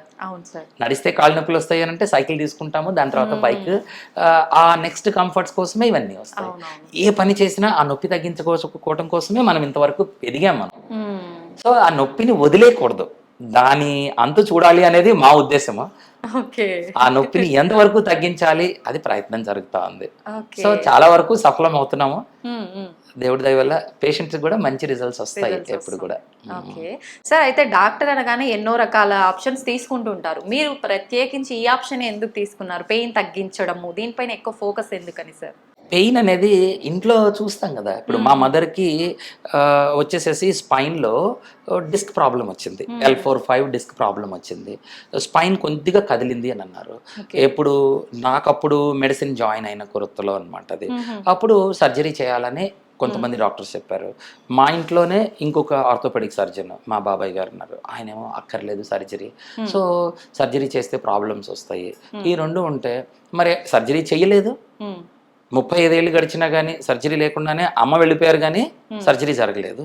నడిస్తే కాళ్ళు నొప్పులు వస్తాయి అని అంటే సైకిల్ తీసుకుంటాము, దాని తర్వాత బైక్. ఆ నెక్స్ట్ కంఫర్ట్స్ కోసమే ఇవన్నీ వస్తాయి. ఏ పని చేసినా ఆ నొప్పి తగ్గించుకోవడం కోసమే మనం ఇంతవరకు ఎదిగాం మనం. సో ఆ నొప్పిని వదిలేయకూడదు, దాని అంతు చూడాలి అనేది మా ఉద్దేశము. ఆ నొప్పిని ఎంతవరకు తగ్గించాలి అది ప్రయత్నం జరుగుతా ఉంది. సో చాలా వరకు సఫలం అవుతున్నాము. దేవుడి దయ వల్ల పేషెంట్స్ కూడా మంచి రిజల్ట్స్ వస్తాయి ఎప్పుడు కూడా. ఓకే సార్, అయితే డాక్టర్ అనగానే ఎన్నో రకాల ఆప్షన్స్ తీసుకుంటూ ఉంటారు. మీరు ప్రత్యేకించి ఈ ఆప్షన్ ఎందుకు తీసుకున్నారు? పెయిన్ తగ్గించడము, దీనిపైన ఎక్కువ ఫోకస్ ఎందుకని సార్? పెయిన్ అనేది ఇంట్లో చూస్తాం కదా. ఇప్పుడు మా మదర్కి వచ్చేసేసి స్పైన్లో డిస్క్ ప్రాబ్లం వచ్చింది, L4-5 డిస్క్ ప్రాబ్లం వచ్చింది. స్పైన్ కొద్దిగా కదిలింది అని అన్నారు. ఎప్పుడు నాకప్పుడు మెడిసిన్ జాయిన్ అయిన కొరతలో అనమాట అది. అప్పుడు సర్జరీ చేయాలని కొంతమంది డాక్టర్స్ చెప్పారు. మా ఇంట్లోనే ఇంకొక ఆర్థోపెడిక్ సర్జన్ మా బాబాయ్ గారు ఉన్నారు. ఆయనేమో అక్కర్లేదు సర్జరీ, సో సర్జరీ చేస్తే ప్రాబ్లమ్స్ వస్తాయి. ఈ రెండు ఉంటే మరి సర్జరీ చేయలేదు. 35 ఏళ్ళు గడిచినా కానీ సర్జరీ లేకుండానే అమ్మ వెళ్ళిపోయారు కానీ సర్జరీ జరగలేదు.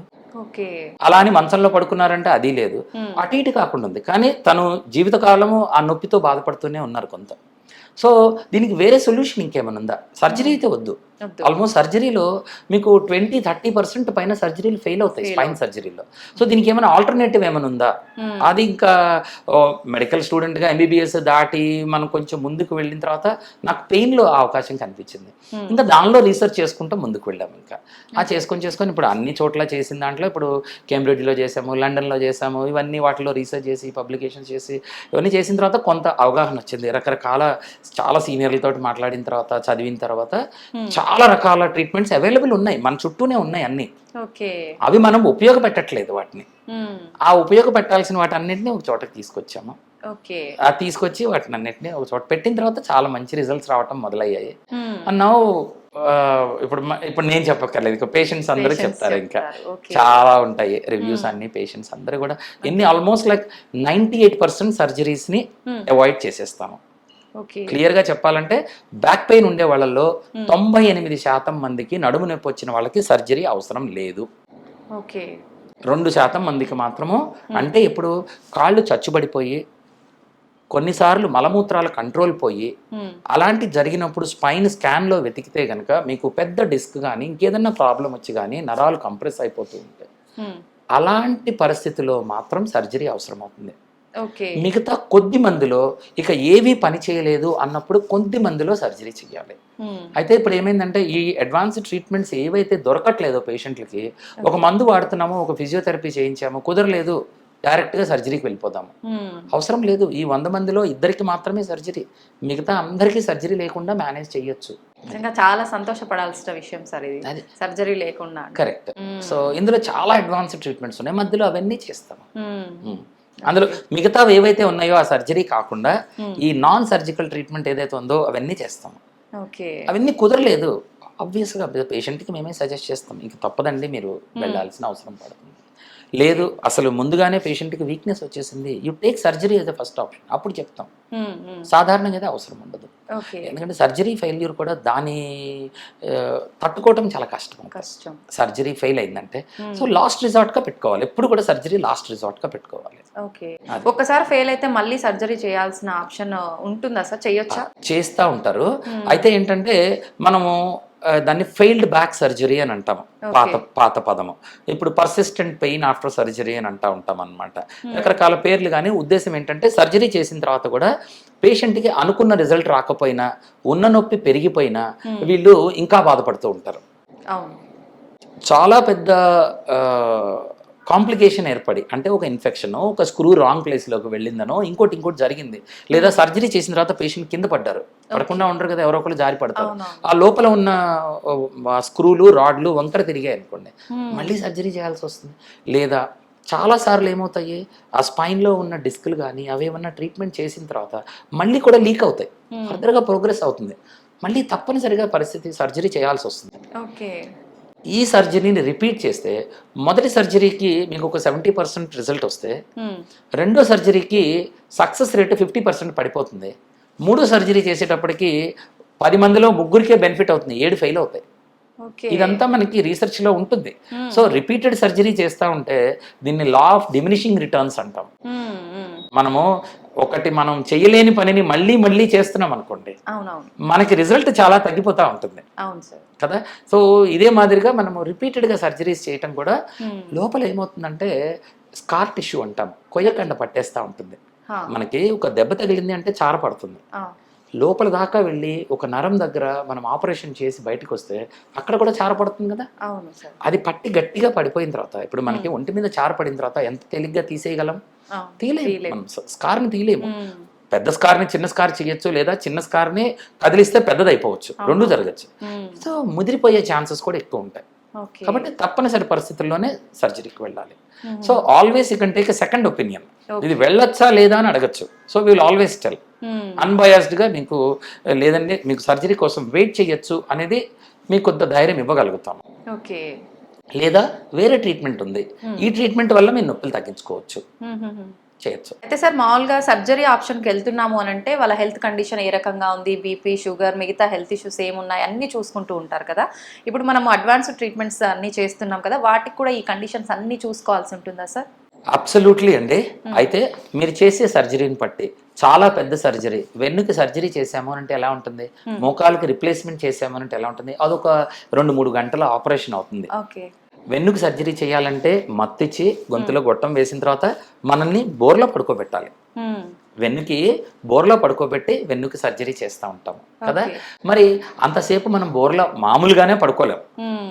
అలా అని మంచంలో పడుకున్నారంటే అది లేదు. అటు ఇటు కాకుండా ఉంది. కానీ తను జీవితకాలము ఆ నొప్పితో బాధపడుతూనే ఉన్నారు కొంత. సో దీనికి వేరే సొల్యూషన్ ఇంకేమైనా ఉందా? సర్జరీ అయితే వద్దు. ఆల్మోస్ట్ సర్జరీలో మీకు 20-30% పైన సర్జరీలు ఫెయిల్ అవుతాయి స్పైన్ సర్జరీలో. సో దీనికి ఏమైనా ఆల్టర్నేటివ్ ఏమైనా ఉందా? అది ఇంకా మెడికల్ స్టూడెంట్గా MBBS దాటి మనం కొంచెం ముందుకు వెళ్ళిన తర్వాత నాకు పెయిన్లో ఆ అవకాశం కనిపించింది. ఇంకా దానిలో రీసెర్చ్ చేసుకుంటూ ముందుకు వెళ్ళాము. ఇంకా చేసుకొని ఇప్పుడు అన్ని చోట్ల చేసిన దాంట్లో ఇప్పుడు కేంబ్రిడ్జ్లో చేసాము, లండన్లో చేసాము, ఇవన్నీ వాటిలో రీసెర్చ్ చేసి పబ్లికేషన్ చేసి ఇవన్నీ చేసిన తర్వాత కొంత అవగాహన వచ్చింది. రకరకాల చాలా సీనియర్లతో మాట్లాడిన తర్వాత చదివిన తర్వాత చాలా రకాల ట్రీట్మెంట్స్ అవైలబుల్ ఉన్నాయి, మన చుట్టూనే ఉన్నాయి అన్ని. అవి మనం ఉపయోగపెట్టట్లేదు వాటిని. ఆ ఉపయోగపెట్టాల్సిన వాటి అన్నింటినీ ఒక చోటకి తీసుకొచ్చాము. తీసుకొచ్చి వాటిని అన్నింటినీ ఒక చోట పెట్టిన తర్వాత చాలా మంచి రిజల్ట్స్ రావటం మొదలయ్యాయి. అన్నావు ఇప్పుడు నేను చెప్పక్కర్లేదు, ఇక పేషెంట్స్ అందరూ చెప్తారు. ఇంకా చాలా ఉంటాయి రివ్యూస్ అన్ని. పేషెంట్స్ అందరూ కూడా ఆల్మోస్ట్ లైక్ 98% సర్జరీస్ ని అవాయిడ్ చేసేస్తాము. క్లియర్గా చెప్పాలంటే బ్యాక్ పెయిన్ ఉండే వాళ్ళలో 98% మందికి నడుము నొప్పి వచ్చిన వాళ్ళకి సర్జరీ అవసరం లేదు. 2% మందికి మాత్రము. అంటే ఇప్పుడు కాళ్ళు చచ్చుబడిపోయి కొన్నిసార్లు మలమూత్రాల కంట్రోల్ పోయి అలాంటి జరిగినప్పుడు స్పైన్ స్కాన్లో వెతికితే కనుక మీకు పెద్ద డిస్క్ కానీ ఇంకేదన్నా ప్రాబ్లం వచ్చి కానీ నరాలు కంప్రెస్ అయిపోతూ ఉంటాయి. అలాంటి పరిస్థితిలో మాత్రం సర్జరీ అవసరం అవుతుంది. మిగతా కొద్ది మందిలో ఇక ఏవి పని చేయలేదు అన్నప్పుడు కొద్ది మందిలో సర్జరీ చేయాలి. అయితే ఇప్పుడు ఏమైందంటే ఈ అడ్వాన్స్డ్ ట్రీట్మెంట్స్ ఏవైతే దొరకట్లేదో పేషెంట్లకి, ఒక మందు వాడుతున్నాము, ఒక ఫిజియోథెరపీ చేయించాము, కుదరలేదు, డైరెక్ట్గా సర్జరీకి వెళ్ళిపోదాము. అవసరం లేదు. ఈ 100 మందిలో 2కి మాత్రమే సర్జరీ, మిగతా అందరికీ సర్జరీ లేకుండా మేనేజ్ చేయొచ్చు. చాలా సంతోషపడాల్సిన విషయం సార్ ఇది, సర్జరీ లేకుండా. కరెక్ట్. సో ఇందులో చాలా అడ్వాన్స్డ్ ట్రీట్మెంట్స్ ఉన్నాయి, మధ్యలో అవన్నీ చేస్తాము. అందులో మిగతావి ఏవైతే ఉన్నాయో ఆ సర్జరీ కాకుండా ఈ నాన్ సర్జికల్ ట్రీట్మెంట్ ఏదైతే ఉందో అవన్నీ చేస్తాము. అవన్నీ కుదరలేదు ఆబ్వియస్గా పేషెంట్కి మేమే సజెస్ట్ చేస్తాం, ఇంక తప్పదండి మీరు వెళ్ళాల్సిన అవసరం పడుతుంది. లేదు అసలు ముందుగానే పేషెంట్కి వీక్నెస్ వచ్చేసింది, you take surgery as the first option, అప్పుడు చెప్తాం. సాధారణంగా అయితే అవసరం ఉండదు. ఎందుకంటే సర్జరీ ఫెయిల్యూర్ కూడా దాన్ని తట్టుకోవటం చాలా కష్టం. సర్జరీ ఫెయిల్ అయిందంటే సో లాస్ట్ రిసార్ట్గా పెట్టుకోవాలి. ఎప్పుడు కూడా సర్జరీ లాస్ట్ రిసార్ట్గా పెట్టుకోవాలి. ఓకే. ఒక్కసారి ఫెయిల్ అయితే మళ్ళీ సర్జరీ చేయాల్సిన ఆప్షన్ ఉంటుందా సార్? చేయొచ్చా? చేస్తూ ఉంటారు. అయితే ఏంటంటే మనము దాన్ని ఫెయిల్డ్ బ్యాక్ సర్జరీ అని అంటాం. పాత పదము. ఇప్పుడు పర్సిస్టెంట్ పెయిన్ ఆఫ్టర్ సర్జరీ అని అంటూ ఉంటాం అనమాట. రకరకాల పేర్లు. కానీ ఉద్దేశం ఏంటంటే సర్జరీ చేసిన తర్వాత కూడా పేషెంట్కి అనుకున్న రిజల్ట్ రాకపోయినా, ఉన్న నొప్పి పెరిగిపోయినా వీళ్ళు ఇంకా బాధపడుతూ ఉంటారు. అవును. చాలా పెద్ద కాంప్లికేషన్ ఏర్పడి, అంటే ఒక ఇన్ఫెక్షన్, ఒక స్క్రూ రాంగ్ ప్లేస్లోకి వెళ్ళిందనో, ఇంకోటి జరిగింది, లేదా సర్జరీ చేసిన తర్వాత పేషెంట్ కింద పడ్డారు, పడకుండా ఉండరు కదా, ఎవరో ఒకరు జారి పడతారు. ఆ లోపల ఉన్న స్క్రూలు రాడ్లు వంకర తిరిగాయి అనుకోండి, మళ్ళీ సర్జరీ చేయాల్సి వస్తుంది. లేదా చాలాసార్లు ఏమవుతాయి, ఆ స్పైన్లో ఉన్న డిస్క్లు కానీ అవేమన్నా ట్రీట్మెంట్ చేసిన తర్వాత మళ్ళీ కూడా లీక్ అవుతాయి, ఫర్దర్గా ప్రోగ్రెస్ అవుతుంది, మళ్ళీ తప్పనిసరిగా పరిస్థితి సర్జరీ చేయాల్సి వస్తుంది. ఓకే. ఈ సర్జరీని రిపీట్ చేస్తే మొదటి సర్జరీకి మీకు ఒక 70% రిజల్ట్ వస్తే, రెండో సర్జరీకి సక్సెస్ రేట్ 50% పడిపోతుంది. మూడో సర్జరీ చేసేటప్పటికి 10 మందిలో 3కే బెనిఫిట్ అవుతుంది, 7 ఫెయిల్ అవుతాయి. ఇదంతా మనకి రీసెర్చ్లో ఉంటుంది. సో రిపీటెడ్ సర్జరీ చేస్తూ ఉంటే దీన్ని లా ఆఫ్ డిమినిషింగ్ రిటర్న్స్ అంటాం. మనము మనం చేయలేని పనిని మళ్ళీ మళ్ళీ చేస్తున్నాం అనుకోండి, మనకి రిజల్ట్ చాలా తగ్గిపోతూ ఉంటుంది కదా. సో ఇదే మాదిరిగా మనము రిపీటెడ్గా సర్జరీస్ చేయటం కూడా లోపల ఏమవుతుందంటే స్కార్ టిష్యూ అంటాం, కొయ్యకండ పట్టేస్తూ ఉంటుంది. మనకి ఒక దెబ్బ తగిలింది అంటే చార పడుతుంది, లోపల దాకా వెళ్ళి ఒక నరం దగ్గర మనం ఆపరేషన్ చేసి బయటకు వస్తే అక్కడ కూడా చార పడుతుంది కదా. అది పట్టి గట్టిగా పడిపోయిన తర్వాత, ఇప్పుడు మనకి ఒంటి మీద చార పడిన తర్వాత ఎంత తేలిగ్గా తీసేయగలం? తీయలేము. స్కార్ని తీయలేము. పెద్ద స్కార్ని చిన్న స్కార్ చేయొచ్చు, లేదా చిన్న స్కార్ని కదిలిస్తే పెద్దదైపోవచ్చు, రెండు జరగచ్చు. సో ముదిరిపోయే ఛాన్సెస్ కూడా ఎక్కువ ఉంటాయి. కాబట్టి తప్పనిసరి పరిస్థితుల్లోనే సర్జరీకి వెళ్ళాలి. So always you can take a second opinion. ఇది వెళ్ళొచ్చా లేదా అని అడగచ్చు. So we will always tell అన్బయాస్డ్గా, మీకు లేదంటే మీకు సర్జరీ కోసం వెయిట్ చేయొచ్చు అనేది మీకు కొంత ధైర్యం ఇవ్వగలుగుతాము. లేదా వేరే ట్రీట్మెంట్ ఉంది, ఈ ట్రీట్మెంట్ వల్ల మీరు నొప్పులు తగ్గించుకోవచ్చు, చేయొచ్చు. అయితే సార్ మామూలుగా సర్జరీ ఆప్షన్కి వెళ్తున్నాము అని అంటే వాళ్ళ హెల్త్ కండిషన్ ఏ రకంగా ఉంది, బీపీ, షుగర్, మిగతా హెల్త్ ఇష్యూస్ ఏమున్నాయి అన్నీ చూసుకుంటూ ఉంటారు కదా. ఇప్పుడు మనం అడ్వాన్స్డ్ ట్రీట్మెంట్స్ అన్నీ చేస్తున్నాం కదా, వాటికి కూడా ఈ కండిషన్స్ అన్నీ చూసుకోవాల్సి ఉంటుందా సార్? అబ్సల్యూట్లీ అండి. అయితే మీరు చేసే సర్జరీని బట్టి, చాలా పెద్ద సర్జరీ, వెన్నుకి సర్జరీ చేసాము అంటే ఎలా ఉంటుంది, మోకాలకి రిప్లేస్మెంట్ చేసాము అంటే ఎలా ఉంటుంది, అదొక 2-3 గంటల ఆపరేషన్ అవుతుంది. వెన్నుకి సర్జరీ చేయాలంటే మత్తిచ్చి గొంతులో గొట్టం వేసిన తర్వాత మనల్ని బోర్లో పడుకోబెట్టాలి. వెన్నుకి బోర్లో పడుకోబెట్టి వెన్నుకి సర్జరీ చేస్తూ ఉంటాము కదా. మరి అంతసేపు మనం బోర్లో మామూలుగానే పడుకోలేము,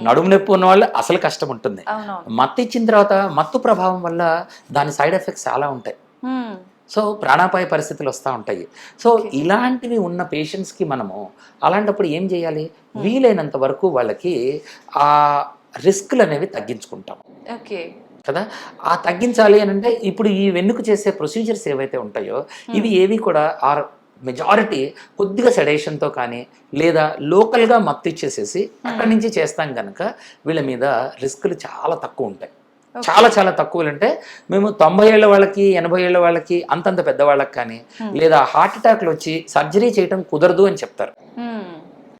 నడుము నొప్పి ఉన్న వాళ్ళు అసలు కష్టం ఉంటుంది. మత్తు ఇచ్చిన తర్వాత మత్తు ప్రభావం వల్ల దాని సైడ్ ఎఫెక్ట్స్ చాలా ఉంటాయి. సో ప్రాణాపాయ పరిస్థితులు వస్తూ ఉంటాయి. సో ఇలాంటివి ఉన్న పేషెంట్స్కి మనము అలాంటప్పుడు ఏం చేయాలి, వీలైనంత వరకు వాళ్ళకి ఆ రిస్క్లు అనేవి తగ్గించుకుంటాము కదా. ఆ తగ్గించాలి అని అంటే ఇప్పుడు ఈ వెన్నుకు చేసే ప్రొసీజర్స్ ఏవైతే ఉంటాయో ఇవి ఏవి కూడా మెజారిటీ కొద్దిగా సెడేషన్తో కానీ లేదా లోకల్గా మత్తు ఇచ్చేసేసి అక్కడి నుంచి చేస్తాం కనుక వీళ్ళ మీద రిస్క్లు చాలా తక్కువ ఉంటాయి. చాలా తక్కువలు అంటే మేము 90 ఏళ్ళ వాళ్ళకి, 80 ఏళ్ళ వాళ్ళకి, అంతంత పెద్దవాళ్ళకి కానీ, లేదా హార్ట్ అటాక్లు వచ్చి సర్జరీ చేయటం కుదరదు అని చెప్తారు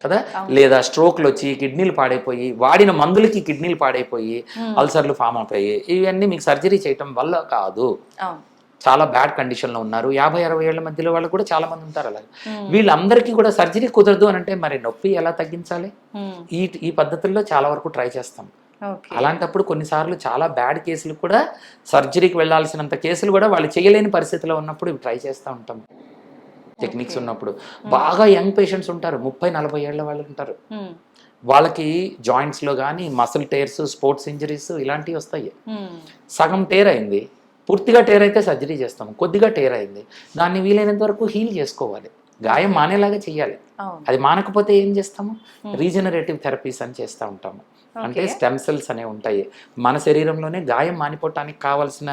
కదా, లేదా స్ట్రోక్లు వచ్చి కిడ్నీలు పాడైపోయి, వాడిన మందులకి కిడ్నీలు పాడైపోయి అల్సర్లు ఫామ్ అయిపోయి, ఇవన్నీ మీకు సర్జరీ చేయటం వల్ల కాదు. చాలా బ్యాడ్ కండిషన్లో ఉన్నారు, 50-60 ఏళ్ల మధ్యలో వాళ్ళు కూడా చాలా మంది ఉంటారు. అలాగే వీళ్ళందరికీ కూడా సర్జరీ కుదరదు అని అంటే మరి నొప్పి ఎలా తగ్గించాలి? ఈ పద్ధతుల్లో చాలా వరకు ట్రై చేస్తాం. అలాంటప్పుడు కొన్నిసార్లు చాలా బ్యాడ్ కేసులు కూడా, సర్జరీకి వెళ్లాల్సినంత కేసులు కూడా వాళ్ళు చేయలేని పరిస్థితిలో ఉన్నప్పుడు ఇవి ట్రై చేస్తూ ఉంటాం. టెక్నిక్స్ ఉన్నప్పుడు బాగా యంగ్ పేషెంట్స్ ఉంటారు, 30-40 ఏళ్ల వాళ్ళు ఉంటారు, వాళ్ళకి జాయింట్స్లో కానీ మసిల్ టేర్స్, స్పోర్ట్స్ ఇంజరీస్ ఇలాంటివి వస్తాయి. సగం టేర్ అయింది, పూర్తిగా టేర్ అయితే సర్జరీ చేస్తాము, కొద్దిగా టేర్ అయింది, దాన్ని వీలైనంత వరకు హీల్ చేసుకోవాలి, గాయం మానేలాగా చెయ్యాలి. అది మానకపోతే ఏం చేస్తాము, రీజనరేటివ్ థెరపీస్ అని చేస్తూ ఉంటాము. అంటే స్టెమ్ సెల్స్ అనేవి ఉంటాయి మన శరీరంలోనే, గాయం మానిపోవటానికి కావాల్సిన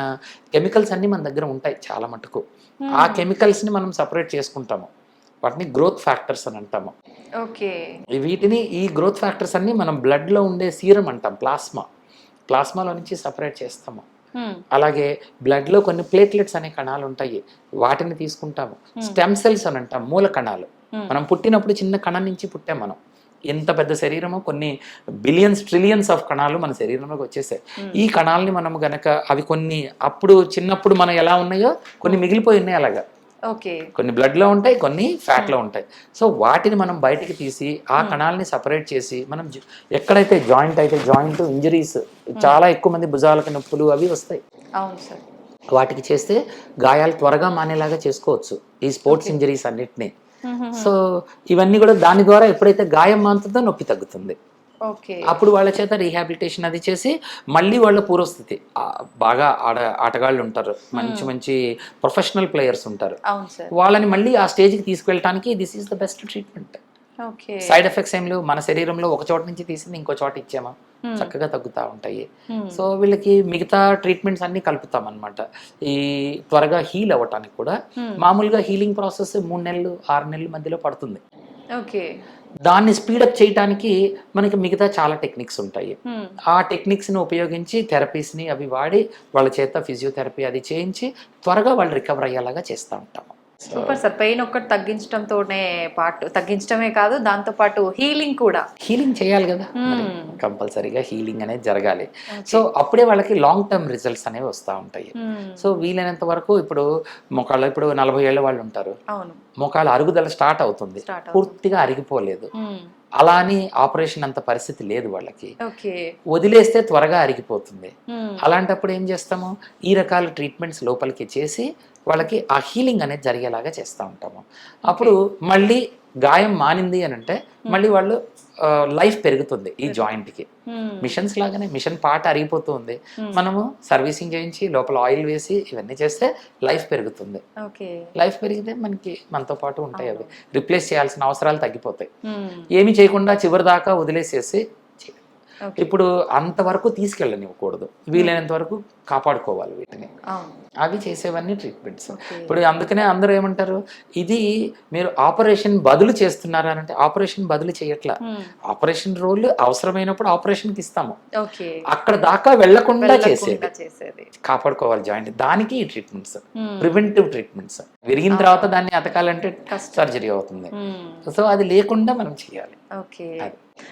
కెమికల్స్ అన్నీ మన దగ్గర ఉంటాయి చాలా మటుకు. ఆ కెమికల్స్ని మనం సపరేట్ చేసుకుంటాము, వాటిని గ్రోత్ ఫ్యాక్టర్స్ అని అంటాము. వీటిని, ఈ గ్రోత్ ఫ్యాక్టర్స్ అన్ని మనం బ్లడ్లో ఉండే సీరం అంటాం, ప్లాస్మాలో నుంచి సపరేట్ చేస్తాము. అలాగే బ్లడ్లో కొన్ని ప్లేట్లెట్స్ అనే కణాలు ఉంటాయి, వాటిని తీసుకుంటాము. స్టెమ్ సెల్స్ అని అంటాం, మూల కణాలు. మనం పుట్టినప్పుడు చిన్న కణం నుంచి పుట్టాం మనం, ఎంత పెద్ద శరీరము, కొన్ని బిలియన్స్ ట్రిలియన్స్ ఆఫ్ కణాలు మన శరీరంలోకి వచ్చేసాయి. ఈ కణాలని మనం గనక అవి కొన్ని అప్పుడు చిన్నప్పుడు మనం ఎలా ఉన్నాయో కొన్ని మిగిలిపోయి ఉన్నాయి అలాగా. ఓకే. కొన్ని బ్లడ్లో ఉంటాయి, కొన్ని ఫ్యాట్లో ఉంటాయి. సో వాటిని మనం బయటికి తీసి ఆ కణాలని సపరేట్ చేసి మనం ఎక్కడైతే జాయింట్ అయితే జాయింట్ ఇంజరీస్ చాలా ఎక్కువ మంది భుజాలకు నొప్పులు అవి వస్తాయి. అవును సార్. వాటికి చేస్తే గాయాలు త్వరగా మానేలాగా చేసుకోవచ్చు ఈ స్పోర్ట్స్ ఇంజరీస్ అన్నిటినీ. సో ఇవన్నీ కూడా దాని ద్వారా ఎప్పుడైతే గాయం మానుతుందో నొప్పి తగ్గుతుంది. ఓకే. అప్పుడు వాళ్ళ చేత రీహాబిలిటేషన్ అది చేసి మళ్ళీ వాళ్ళ పూర్వస్థితి, బాగా ఆటగాళ్ళు ఉంటారు, మంచి మంచి ప్రొఫెషనల్ ప్లేయర్స్ ఉంటారు, అవును సార్, వాళ్ళని మళ్ళీ ఆ స్టేజ్కి తీసుకెళ్ళడానికి this is the best treatment. Okay. Side effects ఏం లేవు. మన శరీరంలో ఒక చోట నుంచి తీసింది ఇంకో చోట ఇచ్చామా చక్కగా తగ్గుతూ ఉంటాయి. సో వీళ్ళకి మిగతా ట్రీట్మెంట్స్ అన్ని కలుపుతాం అనమాట. ఈ త్వరగా హీల్ అవ్వటానికి కూడా మామూలుగా హీలింగ్ ప్రాసెస్ 3 నెలలు 6 నెలల మధ్యలో పడుతుంది. ఓకే. దాన్ని స్పీడప్ చేయడానికి మనకి మిగతా చాలా టెక్నిక్స్ ఉంటాయి. ఆ టెక్నిక్స్ని ఉపయోగించి థెరపీస్ని అవి వాడి వాళ్ళ చేత ఫిజియోథెరపీ అది చేయించి త్వరగా వాళ్ళు రికవర్ అయ్యేలాగా చేస్తూ ఉంటాము. Super sir. పెయిన్ ఒక్కటి తగ్గించడమే కాదు, దాంతో పాటు హీలింగ్ కూడా. హీలింగ్ చేయాలి కదా, కంపల్సరీగా హీలింగ్ అనేది జరగాలి. సో అప్పుడే వాళ్ళకి లాంగ్ టర్మ్ రిజల్ట్స్ అనేవి వస్తూ ఉంటాయి. సో వీలైనంత వరకు ఇప్పుడు మోకాళ్ళ ఇప్పుడు 40 ఏళ్ళ వాళ్ళు ఉంటారు, అవును, మోకాళ్ళ అరుగుదల స్టార్ట్ అవుతుంది, పూర్తిగా అరిగిపోలేదు, అలా అని ఆపరేషన్ అంత పరిస్థితి లేదు వాళ్ళకి, వదిలేస్తే త్వరగా అరిగిపోతుంది. అలాంటప్పుడు ఏం చేస్తాము, ఈ రకాల ట్రీట్మెంట్స్ లోపలికి చేసి వాళ్ళకి ఆ హీలింగ్ అనేది జరిగేలాగా చేస్తూ ఉంటాము. అప్పుడు మళ్ళీ గాయం మానింది అని అంటే మళ్ళీ వాళ్ళు లైఫ్ పెరుగుతుంది ఈ జాయింట్కి. మిషన్స్ లాగానే మిషన్ పార్ట్ అరిగిపోతుంది, మనము సర్వీసింగ్ చేయించి లోపల ఆయిల్ వేసి ఇవన్నీ చేస్తే లైఫ్ పెరుగుతుంది. లైఫ్ పెరిగితే మనతో పాటు ఉంటాయి, అవి రిప్లేస్ చేయాల్సిన అవసరాలు తగ్గిపోతాయి. ఏమి చేయకుండా చివరి దాకా వదిలేసేసి ఇప్పుడు అంతవరకు తీసుకెళ్ళనివ్వకూడదు, వీలైనంత వరకు కాపాడుకోవాలి వీటిని. అవి చేసేవన్నీ ట్రీట్మెంట్స్. ఇప్పుడు అందుకనే అందరూ ఏమంటారు, ఇది మీరు ఆపరేషన్ బదులు చేస్తున్నారా అంటే ఆపరేషన్ బదులు చేయట్లా. ఆపరేషన్ రోల్ అవసరమైనప్పుడు ఆపరేషన్కి ఇస్తాము, అక్కడ దాకా వెళ్లకుండా చేసేది కాపాడుకోవాలి జాయింట్. దానికి ఈ ట్రీట్మెంట్స్ ప్రివెంటివ్ ట్రీట్మెంట్స్. విరిగిన తర్వాత దాన్ని అతకాలంటే సర్జరీ అవుతుంది. సో అది లేకుండా మనం చేయాలి.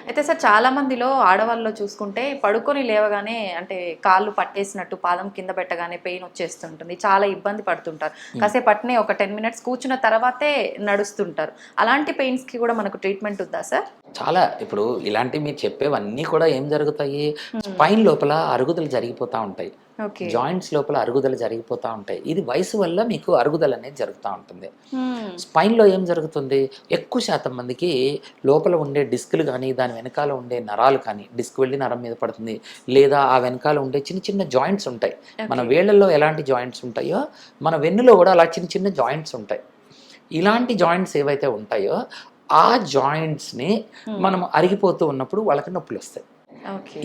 అయితే సార్, చాలా మందిలో ఆడవాళ్ళలో చూసుకుంటే పడుకొని లేవగానే అంటే కాళ్ళు పట్టేసినట్టు పాదం కింద పెట్టగానే పెయిన్ వచ్చేస్తుంటుంది, చాలా ఇబ్బంది పడుతుంటారు. కాసేపు పట్టినే ఒక 10 minutes కూర్చున్న తర్వాతే నడుస్తుంటారు. అలాంటి పెయిన్స్ కి కూడా మనకు ట్రీట్మెంట్ ఉందా సార్? చాలా. ఇప్పుడు ఇలాంటి మీరు చెప్పేవన్నీ కూడా ఏం జరుగుతాయి, స్పైన్ లోపల అరుగుదల జరిగిపోతూ ఉంటాయి, జాయింట్స్ లోపల అరుగుదల జరిగిపోతూ ఉంటాయి. ఇది వయసు వల్ల మీకు అరుగుదల అనేది జరుగుతూ ఉంటుంది. స్పైన్లో ఏం జరుగుతుంది, ఎక్కువ శాతం మందికి లోపల ఉండే డిస్కులు కానీ దాని వెనకాల ఉండే నరాలు కానీ, డిస్క్ వెళ్ళి నరం మీద పడుతుంది, లేదా ఆ వెనకాల ఉండే చిన్న చిన్న జాయింట్స్ ఉంటాయి. మన వేళ్లలో ఎలాంటి జాయింట్స్ ఉంటాయో మన వెన్నులో కూడా అలా చిన్న చిన్న జాయింట్స్ ఉంటాయి. ఇలాంటి జాయింట్స్ ఏవైతే ఉంటాయో ఆ జాయింట్స్ని మనం అరిగిపోతూ ఉన్నప్పుడు వాళ్ళకి నొప్పులు వస్తాయి.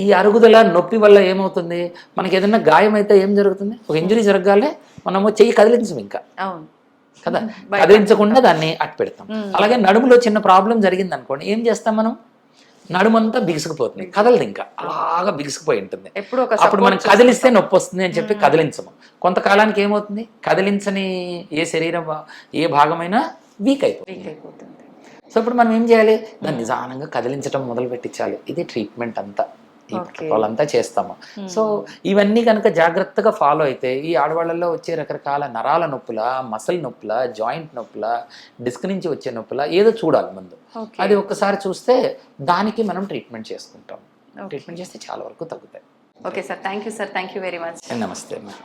ఈ అరుగుదల నొప్పి వల్ల ఏమవుతుంది, మనకి ఏదైనా గాయం అయితే ఏం జరుగుతుంది, ఒక ఇంజరీ జరగాలే మనము చెయ్యి కదిలించం ఇంకా కదా, కదిలించకుండా దాన్ని అట్టు పెడతాం. అలాగే నడుములో చిన్న ప్రాబ్లం జరిగింది అనుకోండి, ఏం చేస్తాం మనం, నడుమంతా బిగుసుకుపోతుంది, కదలదు, ఇంకా అలాగా బిగుసుకుపోయి ఉంటుంది. అప్పుడు మనం కదిలిస్తే నొప్పి వస్తుంది అని చెప్పి కదిలించము. కొంతకాలానికి ఏమవుతుంది, కదిలించని ఏ శరీరం ఏ భాగమైనా వీక్ అయిపోతుంది. సో ఇప్పుడు మనం ఏం చేయాలి, దాన్ని నిదానంగా కదిలించడం మొదలు పెట్టించాలి. ఇది ట్రీట్మెంట్ అంతా ఈ వాళ్ళంతా చేస్తాము. సో ఇవన్నీ కనుక జాగ్రత్తగా ఫాలో అయితే ఈ ఆడవాళ్ళల్లో వచ్చే రకరకాల నరాల నొప్పుల, మసిల్ నొప్పుల, జాయింట్ నొప్పుల, డిస్క్ నుంచి వచ్చే నొప్పుల ఏదో చూడాలి ముందు. అది ఒక్కసారి చూస్తే దానికి మనం ట్రీట్మెంట్ చేసుకుంటాం. ట్రీట్మెంట్ చేస్తే చాలా వరకు తగ్గుతాయి. Okay sir, thank you sir, thank you very much. నమస్తే అమ్మా.